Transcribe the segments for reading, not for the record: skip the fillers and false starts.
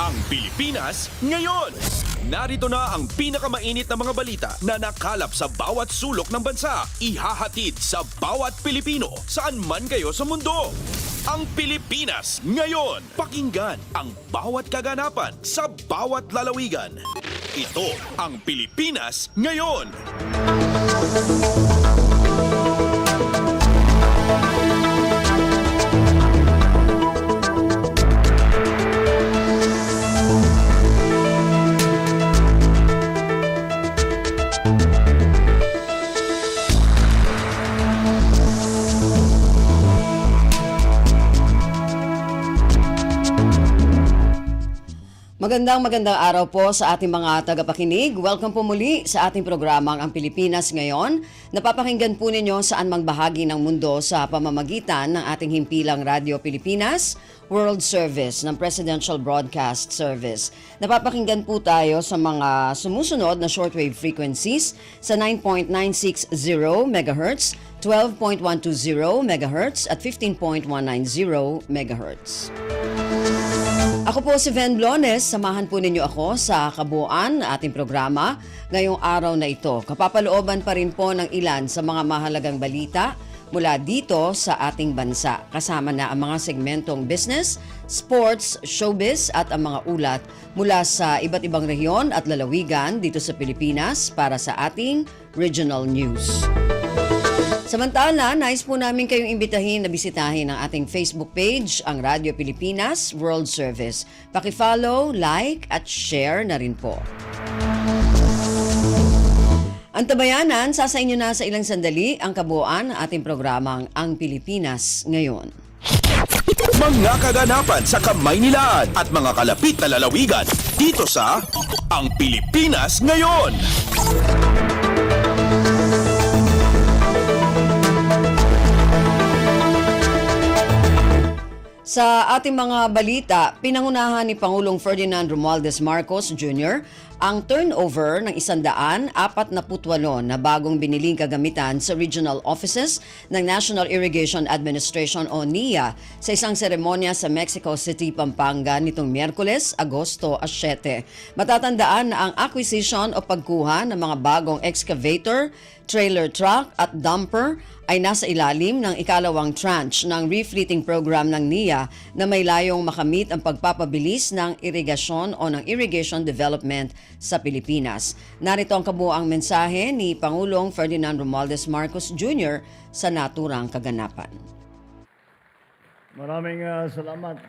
Ang Pilipinas ngayon. Narito na ang pinakamainit na mga balita na nakalap sa bawat sulok ng bansa. Ihahatid sa bawat Pilipino saan man kayo sa mundo. Ang Pilipinas ngayon. Pakinggan ang bawat kaganapan sa bawat lalawigan. Ito ang Pilipinas ngayon. Magandang araw po sa ating mga tagapakinig. Welcome po muli sa ating programang Ang Pilipinas Ngayon. Napapakinggan po ninyo saan mang bahagi ng mundo sa pamamagitan ng ating himpilang Radyo Pilipinas World Service ng Presidential Broadcast Service. Napapakinggan po tayo sa mga sumusunod na shortwave frequencies sa 9.960 MHz, 12.120 MHz at 15.190 MHz. Ako po si Ven Blones, samahan po ninyo ako sa kabuuan na ating programa ngayong araw na ito. Kapapalooban pa rin po ng ilan sa mga mahalagang balita mula dito sa ating bansa. Kasama na ang mga segmentong business, sports, showbiz at ang mga ulat mula sa iba't ibang rehiyon at lalawigan dito sa Pilipinas para sa ating regional news. Samantala, nais po namin kayong imbitahin na bisitahin ang ating Facebook page, ang Radyo Pilipinas World Service. Paki-follow, like at share na rin po. Ang tabayanan, sasa inyo na sa ilang sandali ang kabuuan ng ating programang Ang Pilipinas Ngayon. Mga kaganapan sa Kamaynilaan at mga kalapit na lalawigan dito sa Ang Pilipinas Ngayon. Sa ating mga balita, pinangunahan ni Pangulong Ferdinand Romualdez Marcos Jr. ang turnover ng 148 na bagong biniling kagamitan sa regional offices ng National Irrigation Administration o NIA sa isang seremonya sa Mexico City, Pampanga nitong Miyerkules, Agosto 7. Matatandaan na ang acquisition o pagkuha ng mga bagong excavator, trailer truck at dumper ay nasa ilalim ng ikalawang tranche ng refleeting program ng NIA na may layong makamit ang pagpapabilis ng irigasyon o ng irrigation development sa Pilipinas. Narito ang kabuuang mensahe ni Pangulong Ferdinand Romualdez Marcos Jr. sa naturang kaganapan. Maraming salamat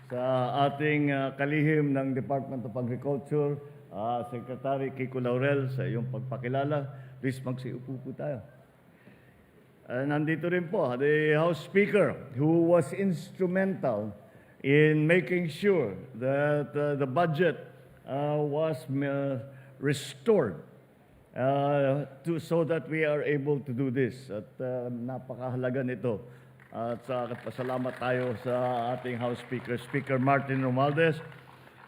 sa ating kalihim ng Department of Agriculture, Secretary Kiko Laurel, sa iyong pagpakilala. Please magsiupo po tayo. Nandito rin po the House Speaker who was instrumental in making sure that the budget was restored so that we are able to do this. At napakahalaga nito. At pasalamat tayo sa ating House Speaker, Speaker Martin Romualdez.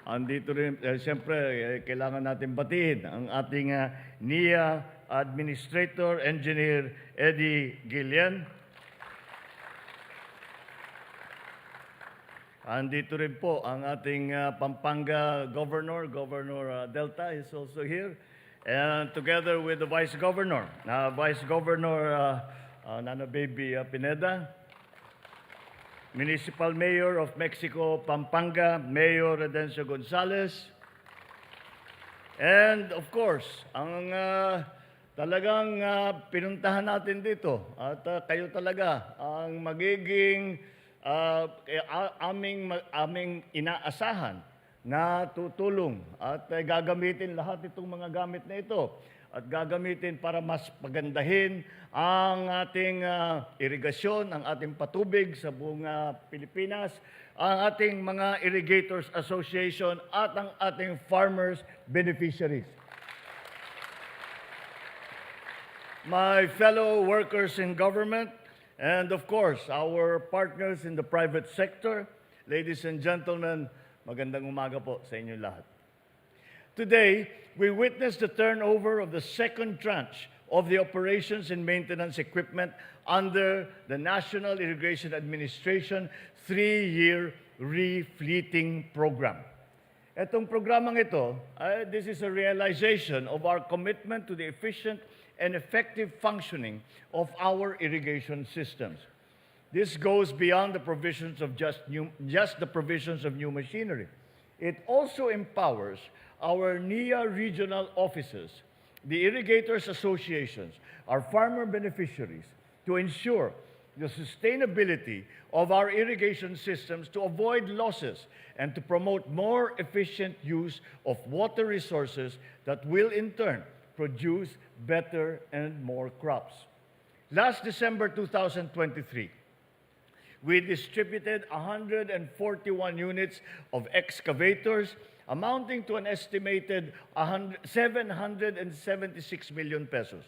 Andito rin, siyempre, kailangan natin batiin ang ating NIA Administrator Engineer Eddie Guillen. Andito rin po ang ating Pampanga Governor, Governor Delta is also here. And together with the Vice Governor, Vice Governor Nana Baby Pineda, Municipal Mayor of Mexico, Pampanga, Mayor Redencio Gonzalez, and of course, ang talagang pinuntahan natin dito at kayo talaga ang magiging aming inaasahan na tutulong at gagamitin lahat itong mga gamit na ito at gagamitin para mas pagandahin ang ating irigasyon, ang ating patubig sa buong Pilipinas, ang ating mga Irrigators Association at ang ating farmers beneficiaries. My fellow workers in government, and of course, our partners in the private sector, ladies and gentlemen, magandang umaga po sa inyo lahat. Today, we witnessed the turnover of the second tranche of the operations and maintenance equipment under the National Irrigation Administration 3-year refleeting program. Itong programang ito, this is a realization of our commitment to the efficient and effective functioning of our irrigation systems. This goes beyond the provisions of just the provisions of new machinery. It also empowers our NIA regional offices, the irrigators associations, our farmer beneficiaries to ensure the sustainability of our irrigation systems to avoid losses and to promote more efficient use of water resources that will in turn produce better and more crops. Last December 2023, we distributed 141 units of excavators amounting to an estimated 776 million pesos.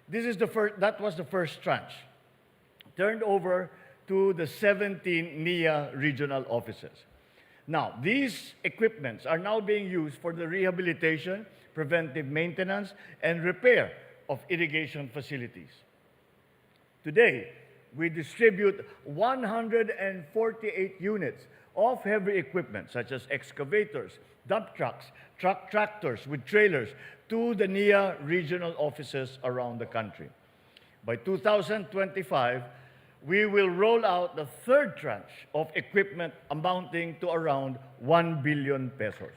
That was the first tranche, turned over to the 17 NIA regional offices. Now, these equipments are now being used for the rehabilitation, preventive maintenance, and repair of irrigation facilities. Today, we distribute 148 units of heavy equipment such as excavators, dump trucks, tractors with trailers to the NIA regional offices around the country. By 2025, we will roll out the third tranche of equipment amounting to around 1 billion pesos.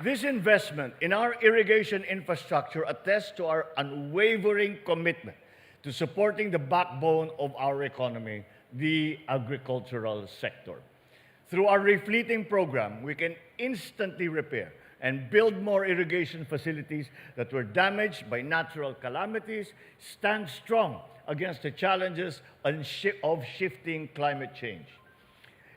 This investment in our irrigation infrastructure attests to our unwavering commitment to supporting the backbone of our economy, the agricultural sector. Through our refleeting program, we can instantly repair and build more irrigation facilities that were damaged by natural calamities, stand strong against the challenges of shifting climate change.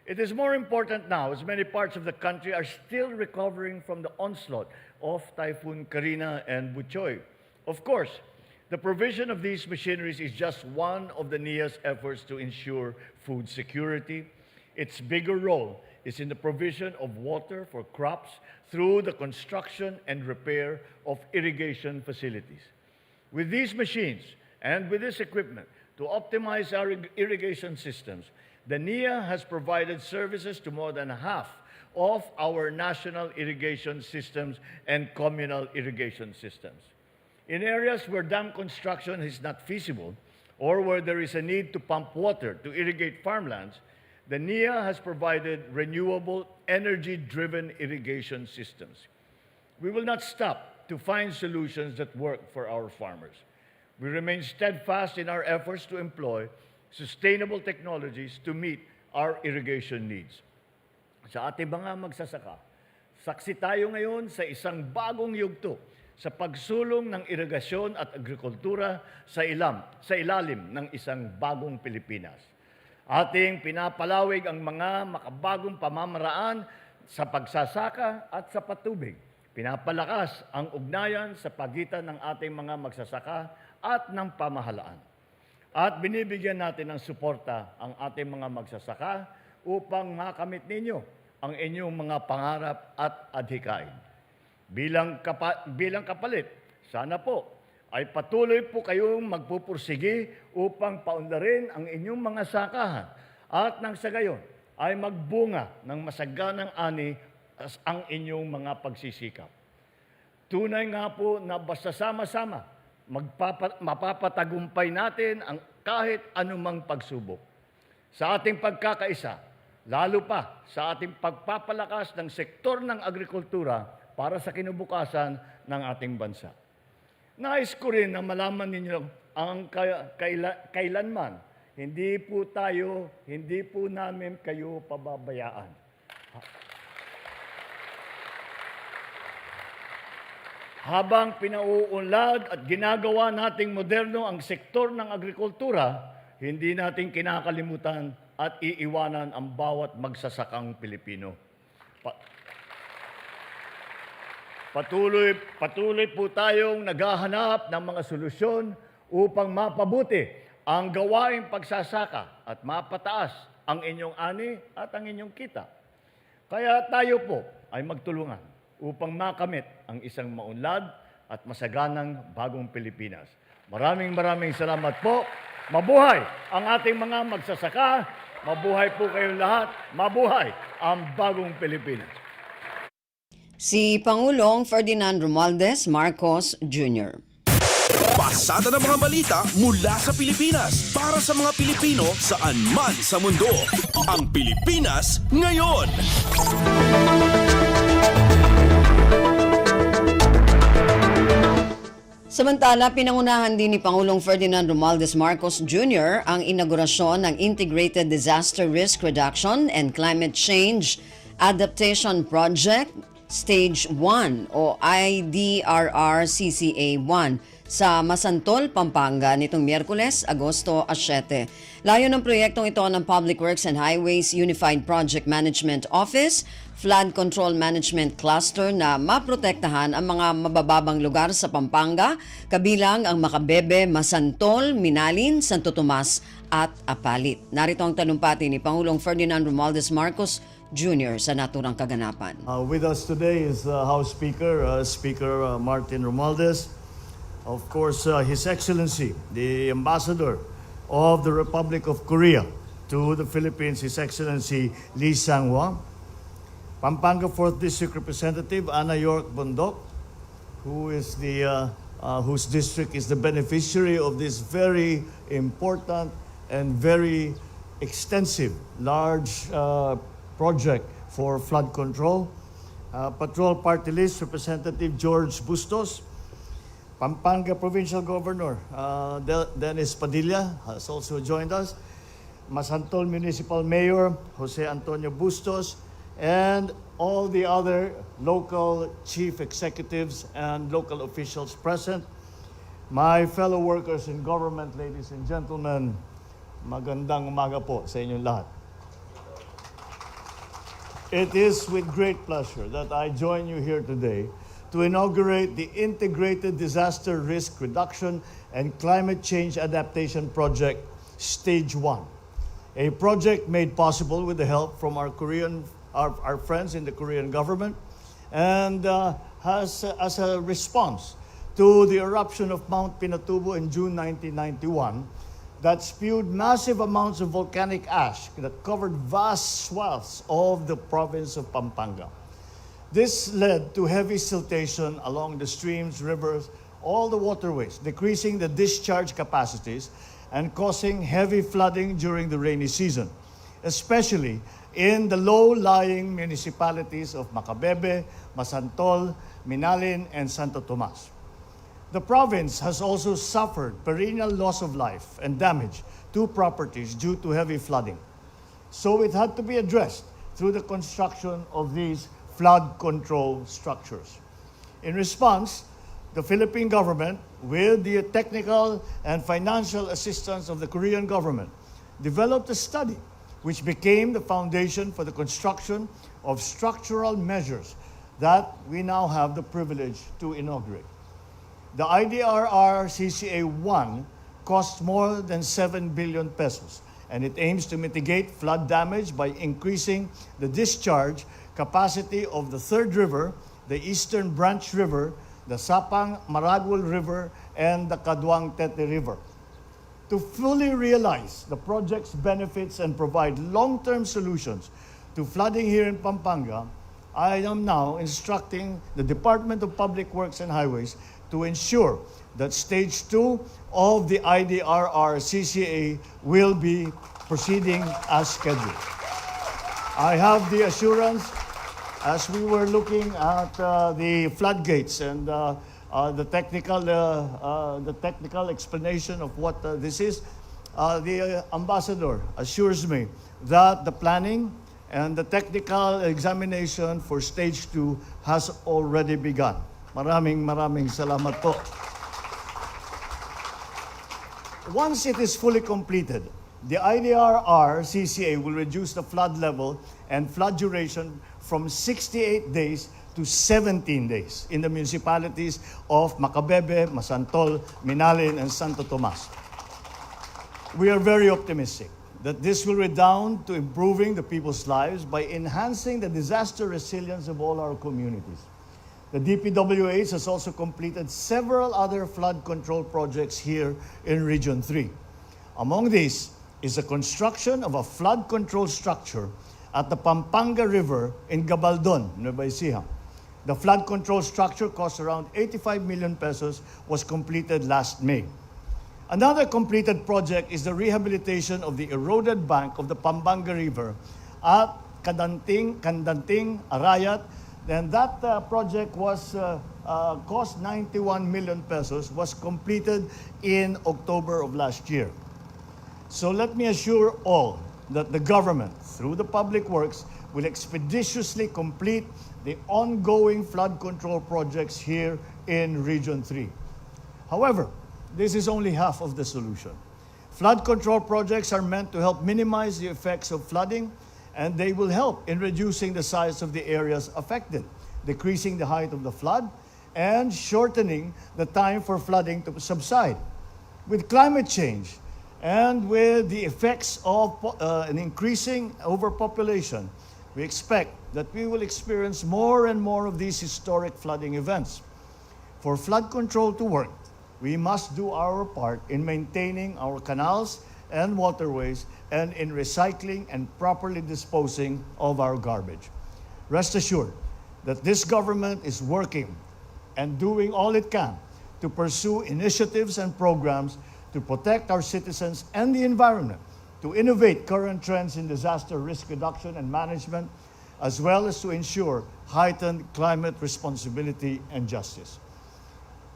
It is more important now as many parts of the country are still recovering from the onslaught of Typhoon Karina and Buchoy. Of course, the provision of these machineries is just one of the NIA's efforts to ensure food security. Its bigger role is in the provision of water for crops through the construction and repair of irrigation facilities. With these machines and with this equipment to optimize our irrigation systems, the NIA has provided services to more than half of our national irrigation systems and communal irrigation systems. In areas where dam construction is not feasible or where there is a need to pump water to irrigate farmlands, the NIA has provided renewable energy-driven irrigation systems. We will not stop to find solutions that work for our farmers. We remain steadfast in our efforts to employ sustainable technologies to meet our irrigation needs. Sa ating mga magsasaka, saksi tayo ngayon sa isang bagong yugto sa pagsulong ng irigasyon at agrikultura sa ilalim ng isang bagong Pilipinas. Ating pinapalawig ang mga makabagong pamamaraan sa pagsasaka at sa patubig. Pinapalakas ang ugnayan sa pagitan ng ating mga magsasaka at ng pamahalaan. At binibigyan natin ng suporta ang ating mga magsasaka upang makamit ninyo ang inyong mga pangarap at adhikain. Bilang kapalit, sana po ay patuloy po kayong magpupursige upang paunlarin ang inyong mga sakahan at nang sa gayon ay magbunga ng masaganang ani ang inyong mga pagsisikap. Tunay nga po na basta sama-sama, mapapatagumpay natin ang kahit anumang pagsubok. Sa ating pagkakaisa, lalo pa sa ating pagpapalakas ng sektor ng agrikultura para sa kinabukasan ng ating bansa. Nais ko rin na malaman ninyo ang kailanman, hindi po namin kayo pababayaan. Habang pinauunlad at ginagawa nating moderno ang sektor ng agrikultura, hindi natin kinakalimutan at iiwanan ang bawat magsasakang Pilipino. Patuloy po tayong naghahanap ng mga solusyon upang mapabuti ang gawaing pagsasaka at mapataas ang inyong ani at ang inyong kita. Kaya tayo po ay magtulungan upang makamit ang isang maunlad at masaganang bagong Pilipinas. Maraming salamat po. Mabuhay ang ating mga magsasaka. Mabuhay po kayong lahat. Mabuhay ang bagong Pilipinas. Si Pangulong Ferdinand Romualdez Marcos Jr. Pasada ng mga balita mula sa Pilipinas para sa mga Pilipino saan man sa mundo. Ang Pilipinas ngayon. Samantala, pinangunahan din ni Pangulong Ferdinand Romualdez Marcos Jr. ang inaugurasyon ng Integrated Disaster Risk Reduction and Climate Change Adaptation Project Stage 1 o IDRR-CCA 1 sa Masantol, Pampanga nitong Miyerkules, Agosto 7. Layo ng proyektong ito ng Public Works and Highways Unified Project Management Office, Flood Control Management Cluster na maprotektahan ang mga mabababang lugar sa Pampanga, kabilang ang Macabebe, Masantol, Minalin, Santo Tomas at Apalit. Narito ang talumpati ni Pangulong Ferdinand Romualdez Marcos Jr. sa naturang kaganapan. With us today is House Speaker, Speaker Martin Romualdez. Of course, His Excellency, the Ambassador of the Republic of Korea to the Philippines, His Excellency Lee Sang-hwa. Pampanga 4th District Representative Ana York Bondok, who is whose district is the beneficiary of this very important and very extensive, large project for flood control. Patrol Party List Representative George Bustos. Pampanga Provincial Governor Dennis Padilla has also joined us. Masantol Municipal Mayor Jose Antonio Bustos, and all the other local chief executives and local officials present. My fellow workers in government, ladies and gentlemen, magandang umaga po sa inyong lahat. It is with great pleasure that I join you here today to inaugurate the Integrated Disaster Risk Reduction and Climate Change Adaptation Project, Stage 1. A project made possible with the help from our friends in the Korean government, and as a response to the eruption of Mount Pinatubo in June 1991 that spewed massive amounts of volcanic ash that covered vast swaths of the province of Pampanga. This led to heavy siltation along the streams, rivers, all the waterways, decreasing the discharge capacities and causing heavy flooding during the rainy season, especially in the low-lying municipalities of Macabebe, Masantol, Minalin, and Santo Tomas. The province has also suffered perennial loss of life and damage to properties due to heavy flooding. So it had to be addressed through the construction of these flood control structures. In response, the Philippine government, with the technical and financial assistance of the Korean government, developed a study which became the foundation for the construction of structural measures that we now have the privilege to inaugurate. The IDRR-CCA-1 costs more than 7 billion pesos, and it aims to mitigate flood damage by increasing the discharge capacity of the Third River, the Eastern Branch River, the Sapang Maragul River, and the Kaduang Tete River. To fully realize the project's benefits and provide long-term solutions to flooding here in Pampanga, I am now instructing the Department of Public Works and Highways to ensure that Stage 2 of the IDRR-CCA will be proceeding as scheduled. I have the assurance, as we were looking at the floodgates and the technical explanation of what this is, the ambassador assures me that the planning and the technical examination for Stage 2 has already begun. Maraming salamat po. Once it is fully completed, the IDRR-CCA will reduce the flood level and flood duration from 68 days to 17 days in the municipalities of Macabebe, Masantol, Minalin, and Santo Tomas. We are very optimistic that this will redound to improving the people's lives by enhancing the disaster resilience of all our communities. The DPWH has also completed several other flood control projects here in Region 3. Among these is the construction of a flood control structure at the Pampanga River in Gabaldon, Nueva Ecija. The flood control structure cost around 85 million pesos, was completed last May. Another completed project is the rehabilitation of the eroded bank of the Pampanga River at Kandanting, Arayat. And that project was cost 91 million pesos, was completed in October of last year. So let me assure all that the government, through the Public Works, will expeditiously complete the ongoing flood control projects here in Region 3. However, this is only half of the solution. Flood control projects are meant to help minimize the effects of flooding, and they will help in reducing the size of the areas affected, decreasing the height of the flood, and shortening the time for flooding to subside. With climate change and with the effects of an increasing overpopulation, we expect that we will experience more and more of these historic flooding events. For flood control to work, we must do our part in maintaining our canals and waterways and in recycling and properly disposing of our garbage. Rest assured that this government is working and doing all it can to pursue initiatives and programs to protect our citizens and the environment, to innovate current trends in disaster risk reduction and management, as well as to ensure heightened climate responsibility and justice.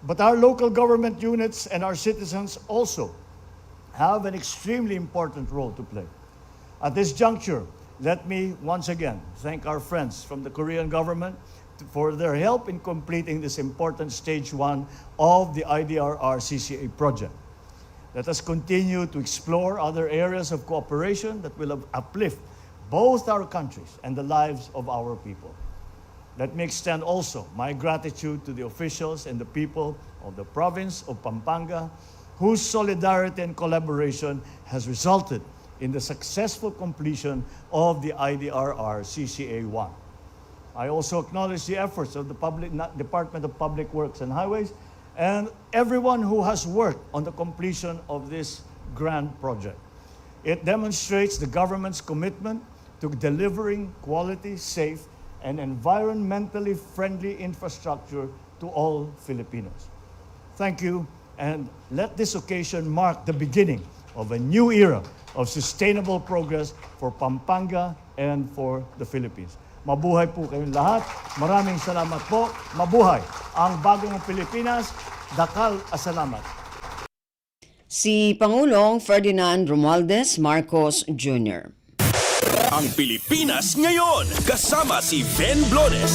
But our local government units and our citizens also have an extremely important role to play. At this juncture, let me once again thank our friends from the Korean government for their help in completing this important stage 1 of the IDRR-CCA project. Let us continue to explore other areas of cooperation that will uplift both our countries and the lives of our people. Let me extend also my gratitude to the officials and the people of the province of Pampanga, whose solidarity and collaboration has resulted in the successful completion of the IDRR-CCA-1. I also acknowledge the efforts of the Department of Public Works and Highways and everyone who has worked on the completion of this grand project. It demonstrates the government's commitment to delivering quality, safe, and environmentally friendly infrastructure to all Filipinos. Thank you, and let this occasion mark the beginning of a new era of sustainable progress for Pampanga and for the Philippines. Mabuhay po kayong lahat. Maraming salamat po. Mabuhay ang bagong Pilipinas. Dakal asalamat. Si Pangulong Ferdinand Romualdez Marcos Jr. Ang Pilipinas ngayon, kasama si Ben Blones.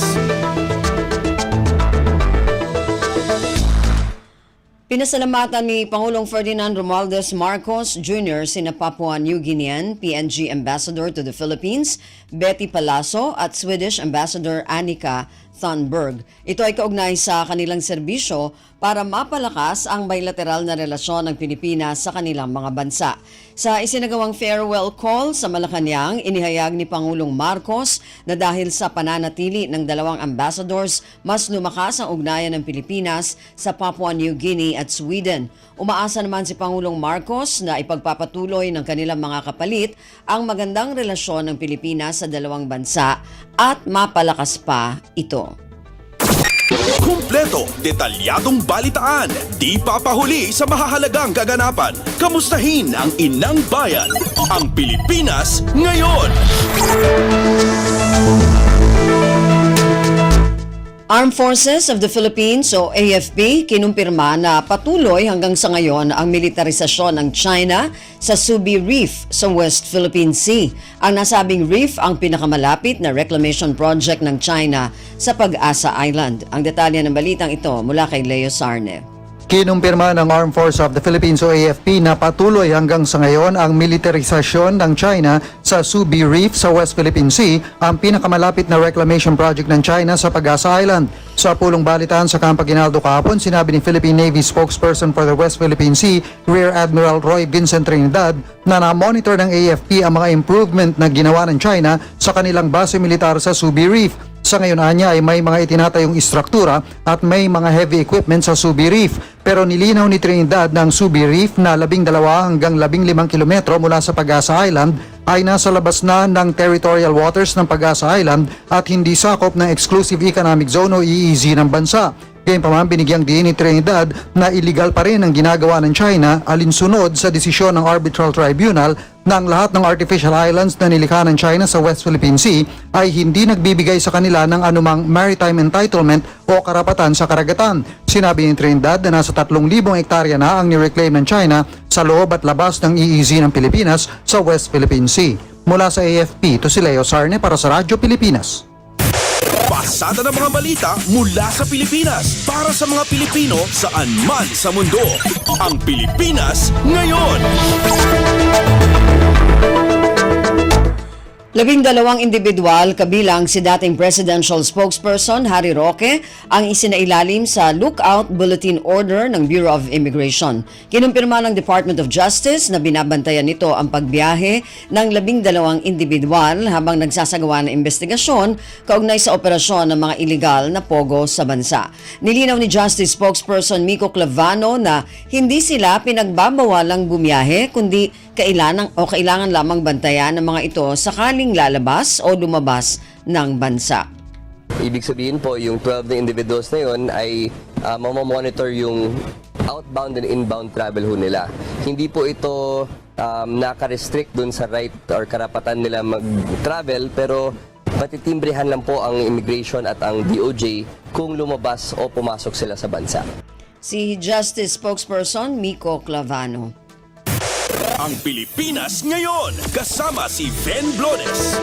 Pinasalamatan ni Pangulong Ferdinand Romualdez Marcos Jr. sina Papua New Guinean PNG Ambassador to the Philippines, Betty Palazzo, at Swedish Ambassador Annika Thunberg. Ito ay kaugnay sa kanilang serbisyo para mapalakas ang bilateral na relasyon ng Pilipinas sa kanilang mga bansa. Sa isinagawang farewell call sa Malacanang, inihayag ni Pangulong Marcos na dahil sa pananatili ng dalawang ambassadors, mas lumakas ang ugnayan ng Pilipinas sa Papua New Guinea at Sweden. Umaasa naman si Pangulong Marcos na ipagpapatuloy ng kanilang mga kapalit ang magandang relasyon ng Pilipinas sa dalawang bansa at mapalakas pa ito. Kumpleto, detalyadong balitaan, di papahuli sa mahahalagang kaganapan. Kamustahin ang inang bayan, ang Pilipinas ngayon. Armed Forces of the Philippines o AFP kinumpirma na patuloy hanggang sa ngayon ang militarisasyon ng China sa Subi Reef sa West Philippine Sea. Ang nasabing reef ang pinakamalapit na reclamation project ng China sa Pag-asa Island. Ang detalye ng balitang ito mula kay Leo Sarne. Kinumpirma ng Armed Forces of the Philippines o AFP na patuloy hanggang sa ngayon ang militarisasyon ng China sa Subi Reef sa West Philippine Sea, ang pinakamalapit na reclamation project ng China sa Pag-asa Island. Sa pulong balitaan sa Camp Aguinaldo kahapon, sinabi ni Philippine Navy spokesperson for the West Philippine Sea, Rear Admiral Roy Vincent Trinidad, na na-monitor ng AFP ang mga improvement na ginawa ng China sa kanilang base militar sa Subi Reef. Sa ngayon anya ay may mga itinatayong istruktura at may mga heavy equipment sa Subi Reef. Pero nilinaw ni Trinidad na ang Subi Reef na 12 hanggang 15 kilometro mula sa Pag-asa Island ay nasa labas na ng territorial waters ng Pag-asa Island at hindi sakop ng Exclusive Economic Zone o EEZ ng bansa. Gayunpaman, binigyang diin ni Trinidad na illegal pa rin ang ginagawa ng China alinsunod sa desisyon ng Arbitral Tribunal na ang lahat ng artificial islands na nilikha ng China sa West Philippine Sea ay hindi nagbibigay sa kanila ng anumang maritime entitlement o karapatan sa karagatan. Sinabi ni Trinidad na nasa 3,000 hektarya na ang nireclaim ng China sa loob at labas ng EEZ ng Pilipinas sa West Philippine Sea. Mula sa AFP, to si Leo Sarne para sa Radyo Pilipinas. Pasada ng mga balita mula sa Pilipinas para sa mga Pilipino saan man sa mundo. Ang Pilipinas ngayon. 12 individual kabilang si dating presidential spokesperson Harry Roque ang isinailalim sa Lookout Bulletin Order ng Bureau of Immigration. Kinumpirma ng Department of Justice na binabantayan nito ang pagbiyahe ng 12 individual habang nagsasagawa ng investigasyon kaugnay sa operasyon ng mga iligal na pogo sa bansa. Nilinaw ni Justice spokesperson Miko Clavano na hindi sila pinagbabawalang bumiyahe kundi kailangan lamang bantayan ng mga ito sakaling lalabas o lumabas ng bansa. Ibig sabihin po, yung 12 na individuals na yun ay mamamonitor yung outbound and inbound travel ho nila. Hindi po ito naka-restrict dun sa right or karapatan nila mag-travel, pero patitimbrehan lang po ang immigration at ang DOJ kung lumabas o pumasok sila sa bansa. Si Justice spokesperson Miko Clavano. Ang Pilipinas ngayon kasama si Ben Blones.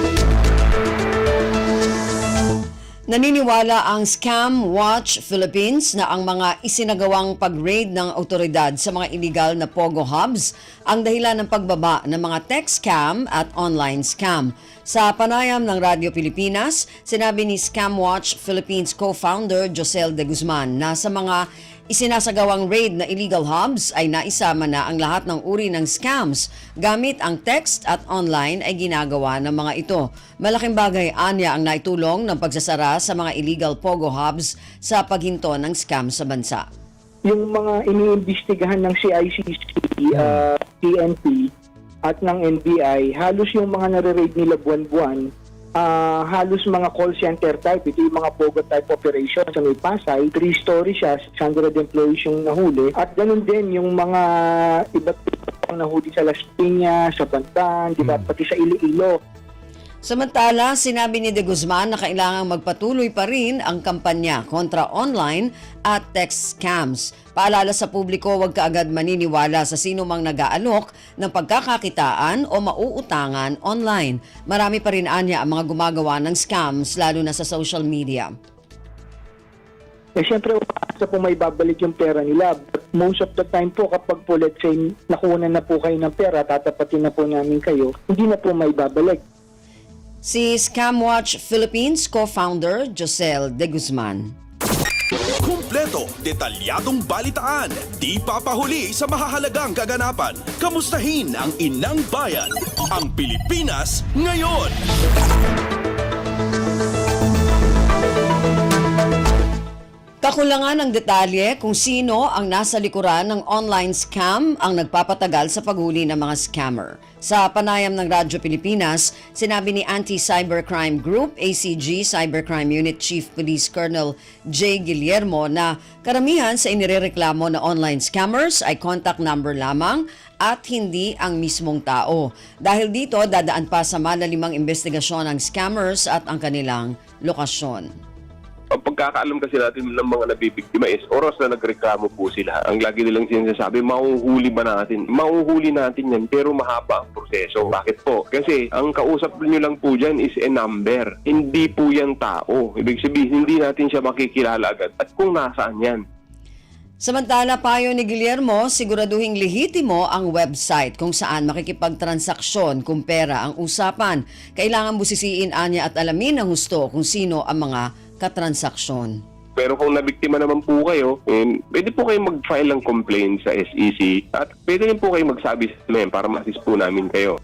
Naniniwala ang Scam Watch Philippines na ang mga isinagawang pag-raid ng autoridad sa mga illegal na pogo hubs ang dahilan ng pagbaba ng mga text scam at online scam. Sa panayam ng Radyo Pilipinas, sinabi ni Scam Watch Philippines co-founder Josel De Guzman na sa mga isinasagawang raid na illegal hubs ay naisama na ang lahat ng uri ng scams gamit ang text at online ay ginagawa ng mga ito. Malaking bagay anya ang naitulong ng pagsasara sa mga illegal pogo hubs sa paghinto ng scam sa bansa. Yung mga iniimbestigahan ng CICC, PNP at ng NBI, halos yung mga nare-raid nila buwan-buwan, halos mga call center type. Ito yung mga pogo type operation sa may Pasay. 3-story siya, 600 employees yung nahuli. At ganun din yung mga iba't ibang nahuli sa Las Piñas, sa Bantan, di ba, pati sa Iloilo. Samantala, sinabi ni De Guzman na kailangang magpatuloy pa rin ang kampanya kontra online at text scams. Paalala sa publiko, huwag kaagad maniniwala sa sino mang nag-aalok ng pagkakakitaan o mauutangan online. Marami pa rin anya ang mga gumagawa ng scams, lalo na sa social media. Siyempre, umaasa po may babalik yung pera nila. But most of the time po, kapag po, let's say, nakuha na po kayo ng pera, tatapatin na po namin kayo, hindi na po may babalik. Si Scamwatch Philippines co-founder Josel De Guzman. Kumpleto, detalyadong balitaan, di papahuli sa mahahalagang kaganapan. Kamustahin ang inang bayan, ang Pilipinas ngayon. Kakulangan ng detalye kung sino ang nasa likuran ng online scam ang nagpapatagal sa paghuli ng mga scammer. Sa panayam ng Radyo Pilipinas, sinabi ni Anti-Cybercrime Group, ACG Cybercrime Unit Chief Police Colonel J. Guillermo na karamihan sa inirereklamo na online scammers ay contact number lamang at hindi ang mismong tao. Dahil dito, dadaan pa sa malalimang investigasyon ang scammers at ang kanilang lokasyon. Ang pagkakaalam kasi natin ng mga nabibiktima is oras na nagreklamo po sila. Ang lagi nilang sinasabi, mahuhuli ba natin? Mahuhuli natin yan, pero mahaba ang proseso. Bakit po? Kasi ang kausap nyo lang po dyan is a number. Hindi po yan tao. Ibig sabihin, hindi natin siya makikilala agad. At kung nasaan yan. Samantala, payo ni Guillermo, siguraduhing lehitimo ang website kung saan makikipagtransaksyon kung pera ang usapan. Kailangan busisiin anya at alamin ng husto kung sino ang mga katransaksyon. Pero kung nabiktima naman po kayo, pwede po kayo mag-file ng complaint sa SEC at pwede rin po kayo magsabi sa amin para ma-assist po namin kayo.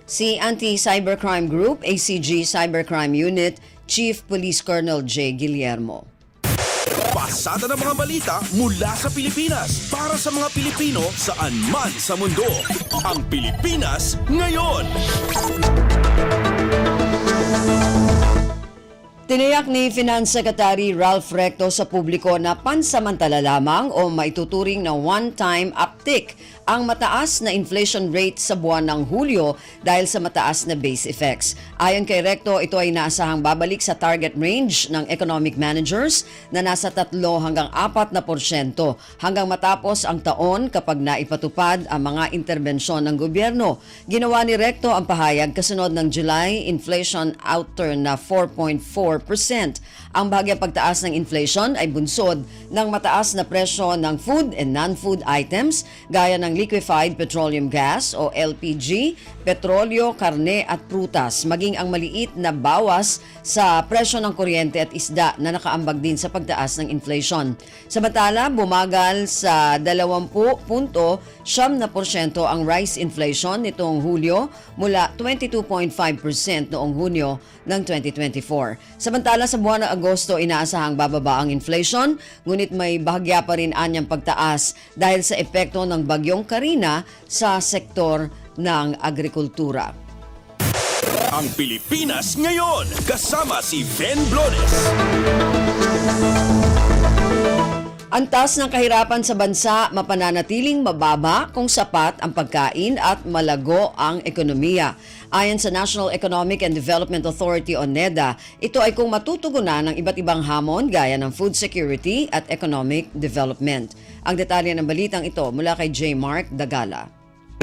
si Anti-Cybercrime Group, ACG Cybercrime Unit, Chief Police Colonel J. Guillermo. Pasada ng mga balita mula sa Pilipinas para sa mga Pilipino saan man sa mundo. Ang Pilipinas ngayon. Tiniyak ni Finance Secretary Ralph Recto sa publiko na pansamantala lamang o maituturing na one-time uptick ang mataas na inflation rate sa buwan ng Hulyo dahil sa mataas na base effects. Ayon kay Recto, ito ay naasahang babalik sa target range ng economic managers na nasa 3 hanggang 4% hanggang matapos ang taon kapag naipatupad ang mga interbensyon ng gobyerno. Ginawa ni Recto ang pahayag kasunod ng July inflation outturn na 4.4%. Ang bahagyang pagtaas ng inflation ay bunsod ng mataas na presyo ng food and non-food items gaya ng liquefied petroleum gas o LPG, petrolyo, karne at prutas, maging ang maliit na bawas sa presyo ng kuryente at isda na nakaambag din sa pagtaas ng inflation. Samantala, bumagal sa 20.7% ang rice inflation nitong Hulyo mula 22.5% noong Hunyo ng 2024. Samantala sa buwan ng Agosto, inaasahang bababa ang inflation, ngunit may bahagya pa rin anyang pagtaas dahil sa epekto ng bagyong Karina sa sektor ng agrikultura. Ang Pilipinas ngayon kasama si Ben Blones. Ang taas ng kahirapan sa bansa mapananatiling mababa kung sapat ang pagkain at malago ang ekonomiya. Ayon sa National Economic and Development Authority o NEDA, ito ay kung matutugunan ng iba't ibang hamon gaya ng food security at economic development. Ang detalye ng balitang ito mula kay J. Mark Dagala.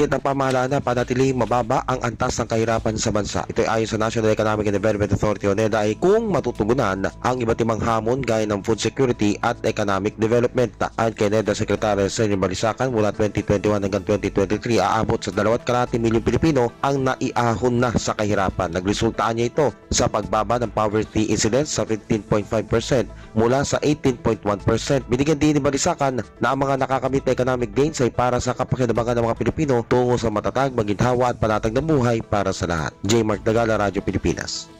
Ang pamahalaan na panatiling mababa ang antas ng kahirapan sa bansa. Ito ay ayon sa National Economic and Development Authority o NEDA ay kung matutugunan ang iba't ibang hamon gaya ng food security at economic development. Ayon kay NEDA Secretary Sergio Balisacan, mula 2021 hanggang 2023 aabot sa 2.2 milyong Pilipino ang naiahon na sa kahirapan. Nagresultaan niya ito sa pagbaba ng poverty incidence sa 15.5% mula sa 18.1%. Binigyan din ni Balisacan na ang mga nakakamit na economic gains ay para sa kapakinabangan ng mga Pilipino tungo sa matatag, maginhawa at panatag na buhay para sa lahat. J. Mark Dagala, Radyo Pilipinas.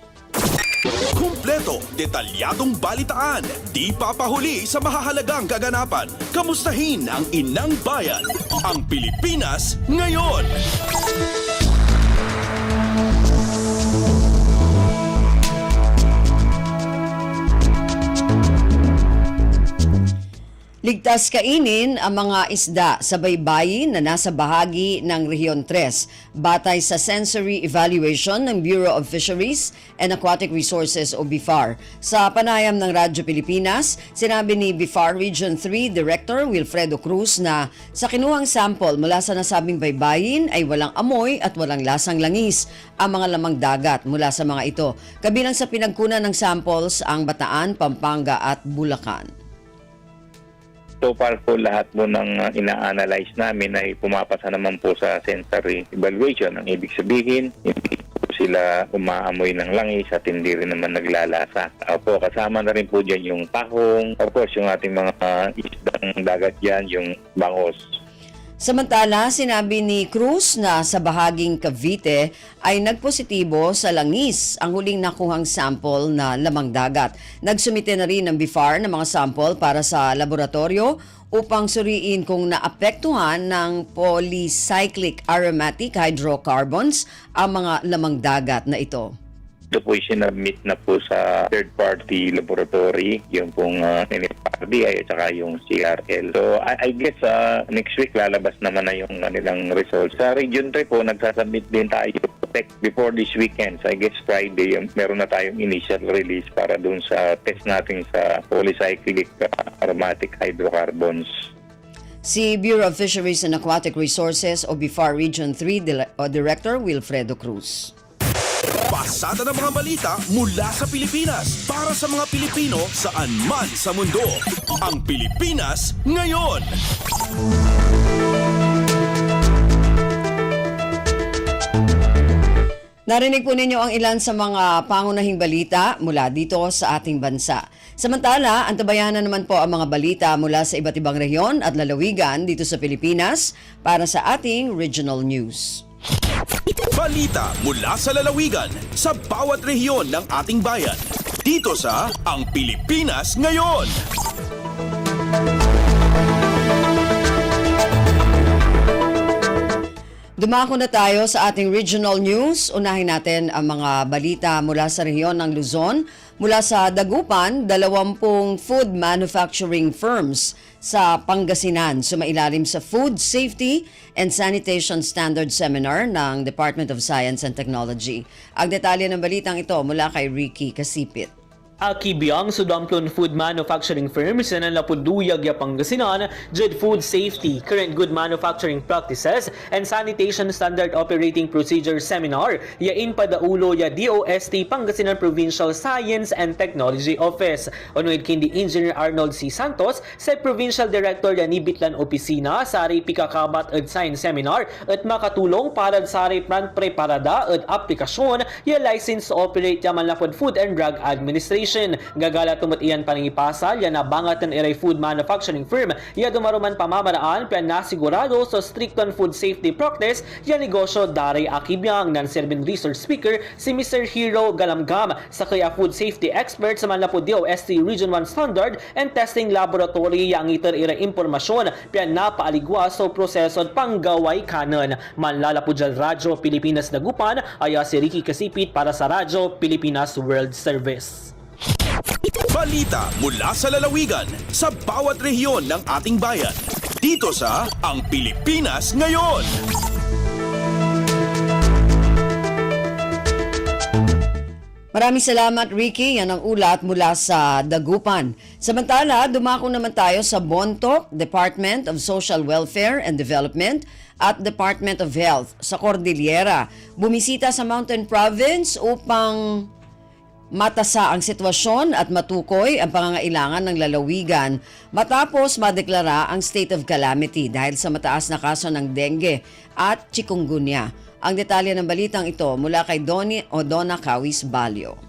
Kumpleto, detalyadong balitaan, di papahuli sa mahahalagang kaganapan. Kamustahin ang inang bayan, ang Pilipinas ngayon. Ligtas kainin ang mga isda sa baybayin na nasa bahagi ng Rehiyon 3 batay sa sensory evaluation ng Bureau of Fisheries and Aquatic Resources o BIFAR. Sa panayam ng Radyo Pilipinas, sinabi ni BIFAR Region 3 Director Wilfredo Cruz na sa kinuhang sample mula sa nasabing baybayin ay walang amoy at walang lasang langis ang mga lamang dagat mula sa mga ito. Kabilang sa pinagkunan ng samples ang Bataan, Pampanga at Bulacan. So far po lahat po ng ina-analyze namin ay pumapasa naman po sa sensory evaluation. Ang ibig sabihin, hindi po sila umaamoy ng langis at hindi rin naman naglalasa. Opo, kasama na rin po dyan yung tahong, of course yung ating mga isdang dagat dyan, yung bangos. Samantala, sinabi ni Cruz na sa bahaging Cavite ay nagpositibo sa langis ang huling nakuhang sample na lamang dagat. Nagsumite na rin ng BIFAR ng mga sample para sa laboratorio upang suriin kung naapektuhan ng polycyclic aromatic hydrocarbons ang mga lamang dagat na ito. Ito po sinabmit na po sa third-party laboratory, yung pong NFRDI at saka yung CRL. So I guess next week lalabas naman na yung kanilang results. Sa Region 3 po, nagsasubmit din tayo before this weekend. So I guess Friday, meron na tayong initial release para dun sa test natin sa polycyclic aromatic hydrocarbons. Si Bureau of Fisheries and Aquatic Resources o BIFAR Region 3 Director Wilfredo Cruz. Pasada ng mga balita mula sa Pilipinas para sa mga Pilipino saan man sa mundo. Ang Pilipinas ngayon. Narinig po ninyo ang ilan sa mga pangunahing balita mula dito sa ating bansa. Samantala, antabayanan naman po ang mga balita mula sa iba't ibang rehiyon at lalawigan dito sa Pilipinas para sa ating regional news. Balita mula sa lalawigan sa bawat rehiyon ng ating bayan. Dito sa Ang Pilipinas Ngayon. Dumako na tayo sa ating regional news. Unahin natin ang mga balita mula sa rehiyon ng Luzon. Mula sa Dagupan, 20 food manufacturing firms sa Pangasinan sumailalim sa Food Safety and Sanitation Standard Seminar ng Department of Science and Technology. Ang detalye ng balitang ito mula kay Ricky Kasipit. Akibiyang sudamplon food manufacturing firms na napuduyag ya Pangasinan, jud food safety, current good manufacturing practices, and sanitation standard operating procedure seminar, yain padaulo ya DOST Pangasinan Provincial Science and Technology Office. Unoid kindi Engineer Arnold C. Santos, sa Provincial Director ya Nibitlan Opisina, sari pikakabat at science seminar, at makatulong para sari preparada at aplikasyon ya license to operate ya Manlapod Food and Drug Administration. Gagala tumot iyan paningipasal yan nabangat ng iray food manufacturing firm ya dumaruman pamamaraan pian nasigurado sa stricton food safety practice ya negosyo daray akibiyang nan serving research speaker si Mr. Hero Galamgam sa kaya food safety expert sa Manlapod DOST Region 1 Standard and Testing Laboratory yang iter iray impormasyon pian napaaligwa sa proseso panggaway kanon. Manlalapod dyan Radyo Pilipinas Dagupan aya si Ricky Kasipit para sa Radyo Pilipinas World Service. Balita mula sa lalawigan sa bawat rehiyon ng ating bayan. Dito sa Ang Pilipinas Ngayon. Maraming salamat, Ricky. Yan ang ulat mula sa Dagupan. Samantala, dumako naman tayo sa Bontoc, Department of Social Welfare and Development at Department of Health sa Cordillera. Bumisita sa Mountain Province upang matasa ang sitwasyon at matukoy ang pangangailangan ng lalawigan matapos madeklara ang state of calamity dahil sa mataas na kaso ng dengue at chikungunya. Ang detalye ng balitang ito mula kay Donna Kawis Balyo.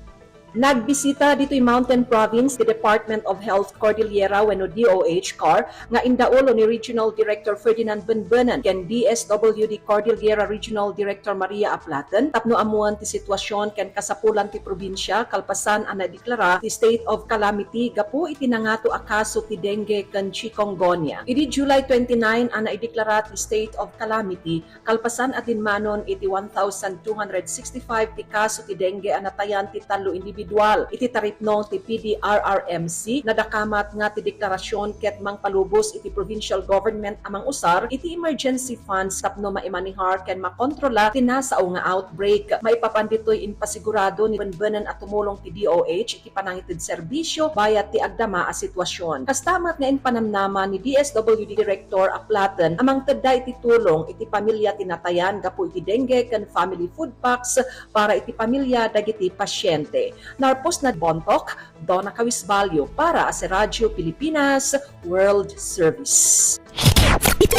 Nagbisita dito yung Mountain Province, the Department of Health Cordillera wenno DOH CAR nga indaulo ni Regional Director Ferdinand Benbenan ken DSWD Cordillera Regional Director Maria Aplatan tapno amuan ti sitwasyon ken kasapulan ti probinsya kalpasan ang nadeklara ti state of calamity gapu iti nangato a kaso ti dengue ken chikungunya. Idi July 29 ang naideklara ti state of calamity kalpasan atinmanon iti 1,265 ti kaso ti dengue anatayan ti talo individual iti taripno ti PDRRMC nadakamat nga ti deklarasyon ket mangpalubos iti provincial government amang usar iti emergency funds tapno maimanihar ken makontrola ti nasao nga outbreak. Maipapanditoy in pasigurado ni Benbenan at tumulong ti DOH iti panangitid serbisyo bayat ti agdama a sitwasyon. Kastamat nga in panamnama ni DSWD Director Aplatan amang tedda iti tulong iti pamilya tinatayan gapu iti dengue ken family food packs para iti pamilya dagiti pasyente. Narpos na Bontoc, Donna Kawisbalyo para sa Radyo Pilipinas World Service.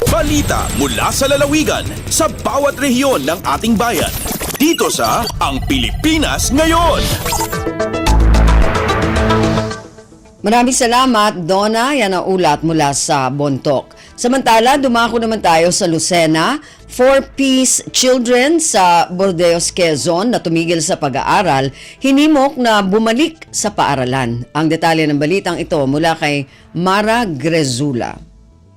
Balita mula sa lalawigan sa bawat rehiyon ng ating bayan. Dito sa Ang Pilipinas Ngayon. Maraming salamat, Donna. Yan ang ulat mula sa Bontoc. Samantala, dumako naman tayo sa Lucena. 4-piece children sa Bordeos, Quezon na tumigil sa pag-aaral, hinimok na bumalik sa paaralan. Ang detalye ng balitang ito mula kay Mara Grezula.